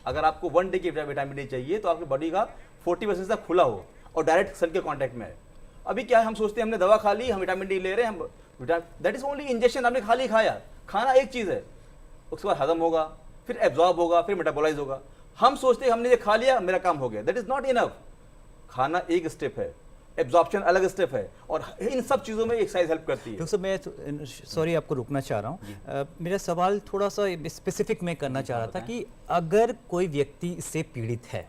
अगर आपको 1 डे की विटामिन डी चाहिए तो आपकी बॉडी का 40% हिस्सा खुला हो और डायरेक्ट सन के कॉन्टैक्ट में है। अभी क्या है, हम सोचते हैं हमने दवा खा ली, हम विटामिन डी ले रहे हैं, हम दैट इज ओनली इंजेक्शन। आपने खाली खाया, खाना एक चीज है, उसके बाद हजम होगा, फिर एब्जॉर्ब होगा, फिर मेटाबोलाइज होगा। हम सोचते हैं हमने ये खा लिया मेरा काम हो गया, दैट इज नॉट इनफ। खाना एक स्टेप है, एब्जॉर्प्शन अलग स्टेप है, और इन सब चीजों में एक्सरसाइज हेल्प करती है। डॉक्टर साहब मैं सॉरी आपको रुकना चाह रहा हूँ, मेरा सवाल थोड़ा सा स्पेसिफिक में करना चाह रहा था कि अगर कोई व्यक्ति इससे पीड़ित है,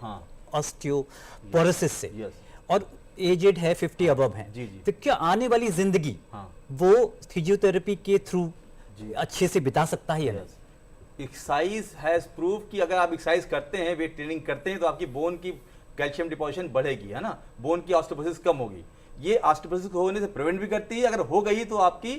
ऑस्टियोपोरोसिस से, और एजेड है, 50 अबव है, तो क्या आने वाली जिंदगी वो फिजियोथेरेपी के थ्रू अच्छे से बिता सकता है या नहीं? एक्सरसाइज हैज प्रूव कि अगर आप एक्सरसाइज करते हैं, वेट ट्रेनिंग करते हैं, तो आपकी बोन की कैल्शियम डिपोजिशन बढ़ेगी, है ना, बोन की ऑस्टियोपोरोसिस कम होगी। ये ऑस्टियोपोरोसिस होने से प्रिवेंट भी करती है, अगर हो गई तो आपकी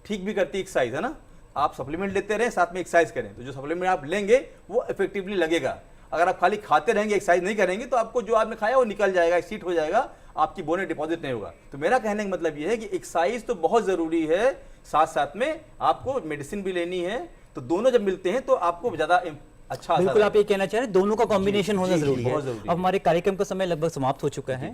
ठीक भी करती है एक्सरसाइज, है ना। आप सप्लीमेंट लेते रहें, साथ में एक्सरसाइज करें, तो जो सप्लीमेंट आप लेंगे वो इफेक्टिवली लगेगा। अगर आप खाली खाते रहेंगे, एक्सरसाइज नहीं करेंगे, तो आपको जो आपने खाया वो निकल जाएगा, सीट हो जाएगा, आपकी बोन में डिपॉजिट नहीं होगा। तो मेरा कहने का मतलब ये है कि एक्सरसाइज तो बहुत जरूरी है, साथ साथ में आपको मेडिसिन भी लेनी है, तो दोनों जब मिलते हैं तो आपको ज्यादा अच्छा। बिल्कुल, आप ये कहना चाह रहे हैं दोनों का कॉम्बिनेशन होना जरूरी है। अब हमारे कार्यक्रम का समय लगभग समाप्त हो चुका है।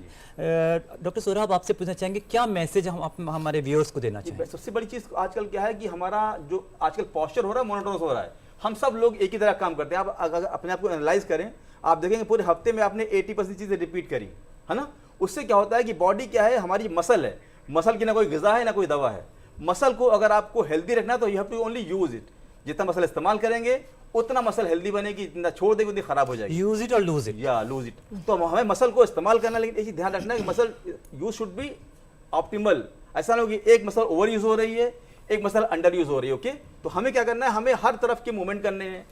डॉक्टर सोराब, आपसे पूछना चाहेंगे क्या मैसेज हम हमारे व्यूअर्स को देना चाहिए? सबसे बड़ी चीज आजकल क्या है कि हमारा जो आजकल पॉस्चर हो रहा है, मोनोटोनस हो रहा है। हम सब लोग एक ही तरह काम करते हैं। आप अगर अपने आप को एनालाइज करें, आप देखेंगे पूरे हफ्ते में आपने 80% चीजें रिपीट करी, है ना। उससे क्या होता है कि बॉडी क्या है, हमारी मसल है, मसल की ना कोई ग़िज़ा है ना कोई दवा है। मसल को अगर आपको हेल्दी रखना है तो you have to only use it. जितना मसल इस्तेमाल करेंगे उतना मसल हेल्दी बनेगी, जितना छोड़ देंगे उतनी खराब हो जाएगी। यूज इट और लूज इट, या लूज इट। तो हमें मसल को इस्तेमाल करना, लेकिन एक ध्यान रखना है कि muscle use should be optimal. ऐसा नहीं हो कि एक मसल ओवर यूज हो रही है, एक मसल अंडर यूज हो रही है। ओके, तो हमें क्या करना है, हमें हर तरफ के मूवमेंट करने हैं।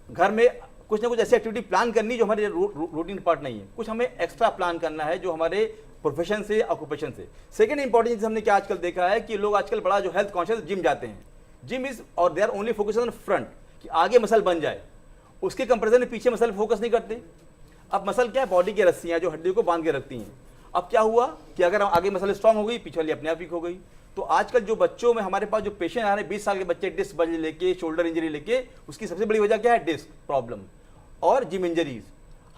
घर में कुछ ना कुछ ऐसी एक्टिविटी प्लान करनी जो हमारे रूटीन पार्ट नहीं है, कुछ हमें एक्स्ट्रा प्लान करना है जो हमारे प्रोफेशन से, ऑक्यूपेशन से। सेकंड इंपॉर्टेंट चीज हमने क्या आजकल देखा है कि लोग आजकल बड़ा जो हेल्थ कॉन्शियस जिम जाते हैं, जिम इज और they are only focus on front, कि आगे मसल बन जाए, उसके कंपैरिजन में पीछे मसल फोकस नहीं करते। अब मसल क्या है, बॉडी की रस्सियां जो हड्डियों को बांध के रखती हैं। अब क्या हुआ कि अगर आगे मसल स्ट्रांग हो गई, पीछे वाली अपने आप वीक हो गई। तो आजकल जो बच्चों में हमारे पास जो पेशेंट आ रहे हैं, 20 साल के बच्चे डिस्क बल्ज लेके, शोल्डर इंजरी लेके, उसकी सबसे बड़ी वजह क्या है, डिस्क प्रॉब्लम और जिम इंजरीज।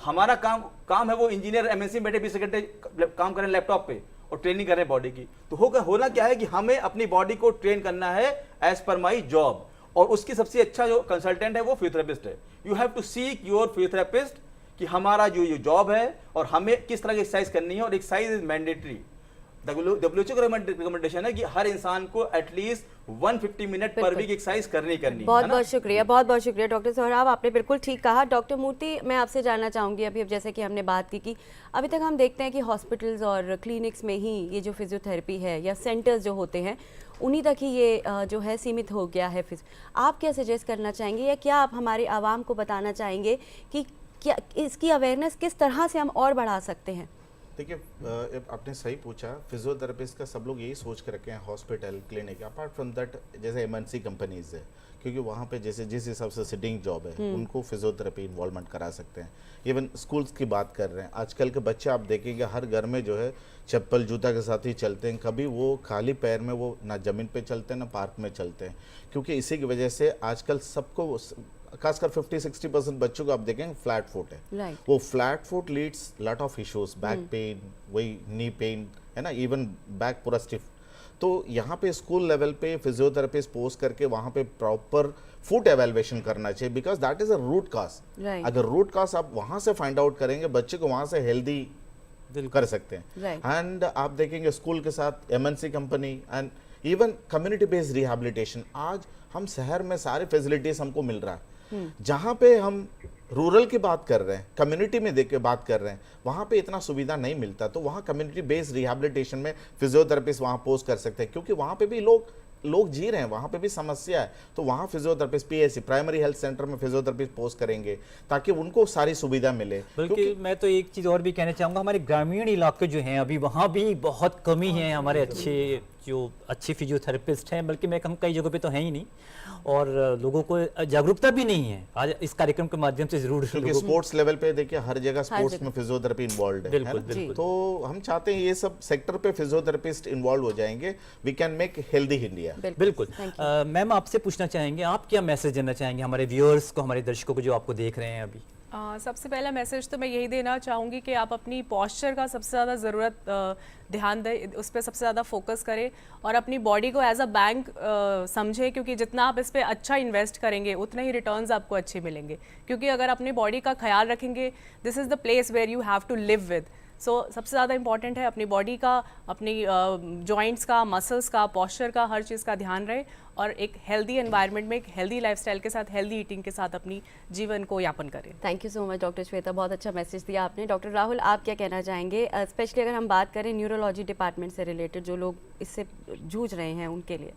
हमारा काम है वो इंजीनियर एमएनसी में बैठे 20 घंटे काम करें लैपटॉप पे और ट्रेनिंग करें बॉडी की। तो होना क्या है कि हमें अपनी बॉडी को ट्रेन करना है एज पर माई जॉब, और उसकी सबसे अच्छा जो कंसल्टेंट है वो फिजियोथेरेपिस्ट है। You have to seek your physiotherapist कि हमारा जो ये जॉब है और हमें किस तरह की एक्सरसाइज करनी है, और एक्सरसाइज इज मैंडेटरी। WHO का रिकमेंडेशन है कि हर इंसान को एटलीस्ट 150 मिनट पर वीक एक्सरसाइज करनी है बहुत ना? बहुत शुक्रिया, बहुत बहुत शुक्रिया डॉक्टर सोहराब, आपने बिल्कुल ठीक कहा। डॉक्टर मूर्ति, मैं आपसे जानना चाहूँगी, अभी अब जैसे कि हमने बात की कि अभी तक हम देखते हैं कि हॉस्पिटल्स और क्लिनिक्स में ही ये जो फिजियोथेरेपी है या सेंटर्स जो होते हैं उन्हीं तक ही ये जो है सीमित हो गया है। आप क्या सजेस्ट करना चाहेंगे या क्या आप हमारे आवाम को बताना चाहेंगे कि क्या इसकी अवेयरनेस किस तरह से हम और बढ़ा सकते हैं? देखिए, आपने सही पूछा। फिजियोथेरेपिस्ट का सब लोग यही सोच के रखे हैं hospital clinic, apart from that जैसे एमएनसी कंपनीज है, क्योंकि वहाँ पे जैसे जिस हिसाब से सिटिंग जॉब है उनको फिजियोथेरेपी इन्वॉल्वमेंट करा सकते हैं। इवन स्कूल्स की बात कर रहे हैं, आजकल के बच्चे आप देखेंगे हर घर में जो है चप्पल जूता के साथ ही चलते हैं, कभी वो खाली पैर में वो ना ज़मीन पे चलते हैं ना पार्क में चलते हैं, क्योंकि इसी की वजह से आजकल सबको खासकर 50-60% बच्चों को आप देखेंगे फ्लैट फुट है। वो flat foot leads lot of issues, back pain, वही नी पेन है ना, इवन बैक पूरा स्टिफ। तो यहाँ पे स्कूल लेवल पे फिजियोथेरेपिस्ट पोस्ट करके वहाँ पे प्रॉपर फुट एवेल्युएशन करना चाहिए, because that is a root cause. अगर रूट कॉज आप वहाँ से फाइंड आउट करेंगे, बच्चे को वहाँ से हेल्दी कर सकते हैं। एंड आप देखेंगे स्कूल के साथ MNC company and even community based rehabilitation, आज हम शहर में सारे फैसिलिटीज हमको मिल रहा है। जहाँ पे हम रूरल की बात कर रहे हैं, कम्युनिटी में देख के बात कर रहे हैं, वहाँ पे इतना सुविधा नहीं मिलता, तो वहाँ कम्युनिटी बेस्ड रिहैबिलिटेशन में फिजियोथेरेपिस्ट वहाँ पोस्ट कर सकते हैं, क्योंकि वहाँ पे भी लोग जी रहे हैं, वहाँ पे भी समस्या है। तो वहाँ physiotherapist PHC primary health centre में फिजियोथेरेपिस्ट पोस्ट करेंगे ताकि उनको सारी सुविधा मिले। बल्कि मैं तो एक चीज़ और भी कहना चाहूँगा, हमारे ग्रामीण इलाके जो हैं अभी वहाँ भी बहुत कमी है हमारे अच्छे फिजियोथेरेपिस्ट हैं, बल्कि मैं कहूँ कई जगहों पे तो हैं ही नहीं, और लोगों को जागरूकता भी नहीं है। आज इस कार्यक्रम के माध्यम से जरूर, क्योंकि स्पोर्ट्स लेवल पे देखिए हर जगह स्पोर्ट्स में फिजियोथेरेपी इन्वॉल्व है। बिल्कुल। तो हम चाहते हैं ये सब सेक्टर पे फिजियोथेरेपिस्ट इन्वॉल्व हो जाएंगे, we can make healthy India. बिल्कुल। मैम, आपसे पूछना चाहेंगे, आप क्या मैसेज देना चाहेंगे हमारे व्यूअर्स को, हमारे दर्शकों को जो आपको देख रहे हैं अभी? सबसे पहला मैसेज तो मैं यही देना चाहूँगी कि आप अपनी पॉस्चर का सबसे ज़्यादा ज़रूरत ध्यान दें, उस पर सबसे ज़्यादा फोकस करें और अपनी बॉडी को एज अ बैंक समझें, क्योंकि जितना आप इस पर अच्छा इन्वेस्ट करेंगे उतने ही रिटर्न्स आपको अच्छे मिलेंगे। क्योंकि अगर अपनी बॉडी का ख्याल रखेंगे, this is the place where you have to live with. So सबसे ज़्यादा इंपॉर्टेंट है अपनी बॉडी का, अपनी जॉइंट्स का, मसल्स का, पॉस्चर का, हर चीज़ का ध्यान रहे और एक हेल्दी एनवायरनमेंट में, एक हेल्दी लाइफस्टाइल के साथ, हेल्दी ईटिंग के साथ अपनी जीवन को यापन करें। Thank you so much doctor Shweta, बहुत अच्छा मैसेज दिया आपने। डॉक्टर राहुल, आप क्या कहना चाहेंगे, स्पेशली अगर हम बात करें न्यूरोलॉजी डिपार्टमेंट से रिलेटेड, जो लोग इससे जूझ रहे हैं उनके लिए?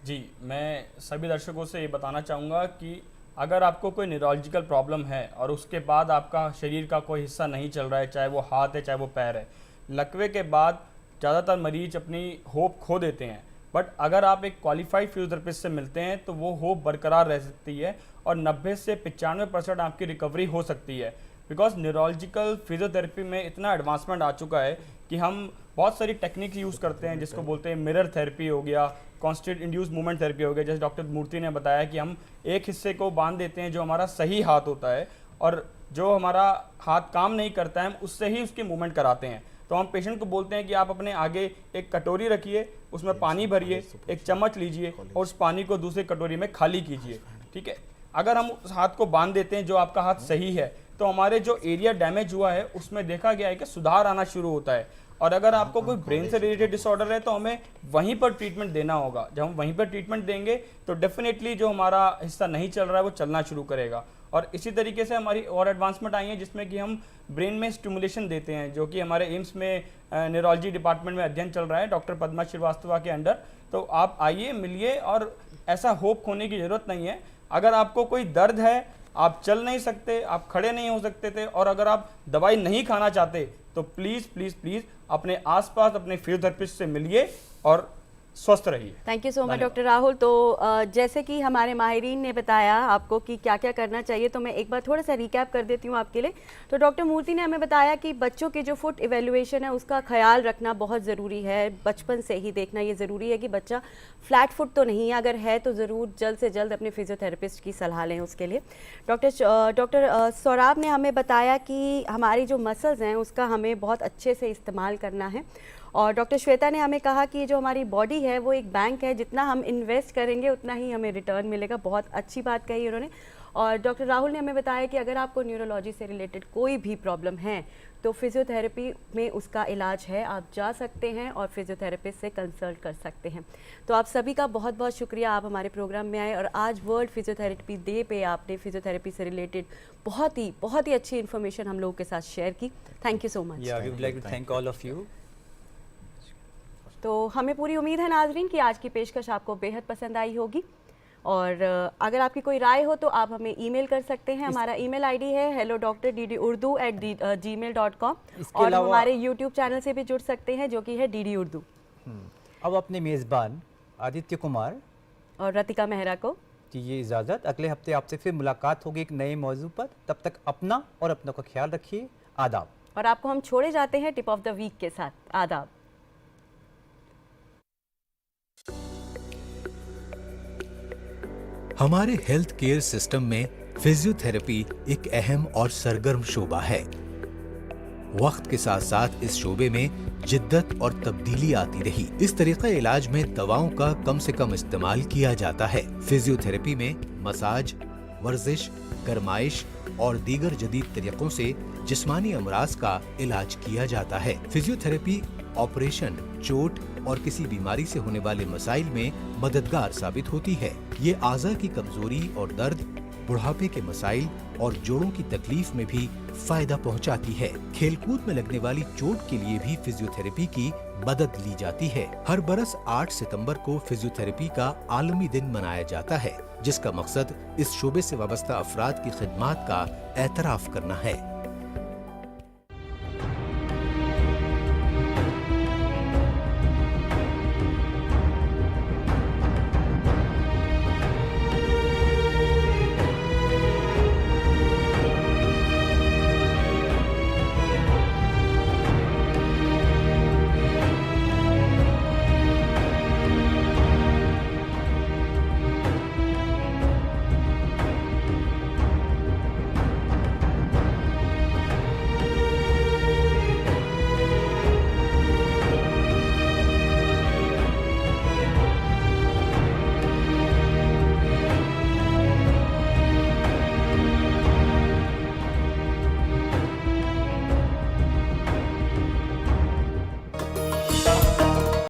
जी, मैं सभी दर्शकों से ये बताना चाहूँगा कि अगर आपको कोई न्यूरोलॉजिकल प्रॉब्लम है और उसके बाद आपका शरीर का कोई हिस्सा नहीं चल रहा है, चाहे वो हाथ है चाहे वो पैर है, लकवे के बाद ज़्यादातर मरीज अपनी होप खो देते हैं। बट अगर आप एक क्वालिफाइड फिजियोथेरेपिस्ट से मिलते हैं तो वो होप बरकरार रह सकती है और 90 से 95% आपकी रिकवरी हो सकती है। बिकॉज न्यूरोलॉजिकल फिजियोथेरेपी में इतना एडवांसमेंट आ चुका है कि हम बहुत सारी टेक्निक यूज़ करते हैं, जिसको बोलते हैं मिरर थेरेपी हो गया, कॉन्स्टेंट इंड्यूस मूवमेंट थेरेपी हो गया। जैसे डॉक्टर मूर्ति ने बताया कि हम एक हिस्से को बांध देते हैं जो हमारा सही हाथ होता है, और जो हमारा हाथ काम नहीं करता है हम उससे ही उसकी मूवमेंट कराते हैं। तो हम पेशेंट को बोलते हैं कि आप अपने आगे एक कटोरी रखिए, उसमें पानी भरिए, एक चम्मच लीजिए और उस पानी को दूसरी कटोरी में खाली कीजिए। ठीक है, अगर हम उस हाथ को बांध देते हैं जो आपका हाथ सही है, तो हमारे जो एरिया डैमेज हुआ है उसमें देखा गया है कि सुधार आना शुरू होता है। और अगर आपको कोई ब्रेन से रिलेटेड डिसऑर्डर है तो हमें वहीं पर ट्रीटमेंट देना होगा। जब हम वहीं पर ट्रीटमेंट देंगे तो डेफिनेटली जो हमारा हिस्सा नहीं चल रहा है वो चलना शुरू करेगा। और इसी तरीके से हमारी और एडवांसमेंट आई है जिसमें कि हम ब्रेन में स्टिमुलेशन देते हैं, जो कि हमारे एम्स में न्यूरोलॉजी डिपार्टमेंट में अध्ययन चल रहा है डॉक्टर पद्मा श्रीवास्तवा के अंडर। तो आप आइए, मिलिए, और ऐसा होप खोने की ज़रूरत नहीं है। अगर आपको कोई दर्द है, आप चल नहीं सकते, आप खड़े नहीं हो सकते थे, और अगर आप दवाई नहीं खाना चाहते तो प्लीज़ प्लीज़ प्लीज़ अपने आसपास अपने फिजियोथेरेपिस्ट से मिलिए और स्वस्थ रहिए। Thank you so much doctor Rahul. तो जैसे कि हमारे माहिरीन ने बताया आपको कि क्या क्या करना चाहिए, तो मैं एक बार थोड़ा सा रिकैप कर देती हूँ आपके लिए। तो डॉक्टर मूर्ति ने हमें बताया कि बच्चों के जो फुट इवेल्युएशन है उसका ख्याल रखना बहुत ज़रूरी है, बचपन से ही देखना ये ज़रूरी है कि बच्चा फ्लैट फुट तो नहीं है, अगर है तो ज़रूर जल्द से जल्द अपने फिजियोथेरेपिस्ट की सलाह लें उसके लिए। डॉक्टर सौराब ने हमें बताया कि हमारी जो मसल्स हैं उसका हमें बहुत अच्छे से इस्तेमाल करना है, और डॉक्टर श्वेता ने हमें कहा कि जो हमारी बॉडी है वो एक बैंक है, जितना हम इन्वेस्ट करेंगे उतना ही हमें रिटर्न मिलेगा। बहुत अच्छी बात कही उन्होंने। और डॉक्टर राहुल ने हमें बताया कि अगर आपको न्यूरोलॉजी से रिलेटेड कोई भी प्रॉब्लम है तो फिजियोथेरेपी में उसका इलाज है, आप जा सकते हैं और फिजियोथेरेपिस्ट से कंसल्ट कर सकते हैं। तो आप सभी का बहुत बहुत शुक्रिया, आप हमारे प्रोग्राम में आए और आज वर्ल्ड फिजियोथेरेपी डे पे आपने फिजियोथेरेपी से रिलेटेड बहुत ही अच्छी इन्फॉर्मेशन हम लोगों के साथ शेयर की। Thank you so much. Yeah, we would like to thank all of you. तो हमें पूरी उम्मीद है नाजरीन कि आज की पेशकश आपको बेहद पसंद आई होगी और अगर आपकी कोई राय हो तो आप हमें ईमेल कर सकते हैं। हमारा ईमेल आईडी है hello.drurdu@gmail.com और हमारे यूट्यूब चैनल से भी जुड़ सकते हैं जो कि है DD उर्दू। अब अपने मेज़बान आदित्य कुमार और रतिका मेहरा को दीजिए इजाज़त। अगले हफ्ते आपसे फिर मुलाकात होगी एक नए मौजू पर। तब तक अपना और अपनों का ख्याल रखिए। आदाब। और आपको हम छोड़े जाते हैं टिप ऑफ द वीक के साथ। आदाब। हमारे हेल्थ केयर सिस्टम में फिजियोथेरेपी एक अहम और सरगर्म शोबा है। वक्त के साथ साथ इस शोबे में जिद्दत और तब्दीली आती रही। इस तरीक़े इलाज में दवाओं का कम से कम इस्तेमाल किया जाता है। फिजियोथेरेपी में मसाज, वर्जिश, गरमाइश और दीगर जदीद तरीकों से जिस्मानी अमराज का इलाज किया जाता है। फिजियोथेरेपी ऑपरेशन, चोट और किसी बीमारी से होने वाले मसाइल में मददगार साबित होती है। ये आज़ा की कमजोरी और दर्द, बुढ़ापे के मसाइल और जोड़ों की तकलीफ में भी फायदा पहुंचाती है। खेलकूद में लगने वाली चोट के लिए भी फिजियोथेरेपी की मदद ली जाती है। हर बरस 8 सितंबर को फिजियोथेरेपी का आलमी दिन मनाया जाता है, जिसका मकसद इस शोबे से वाबस्ता अफराद की खिदमात का एतराफ करना है।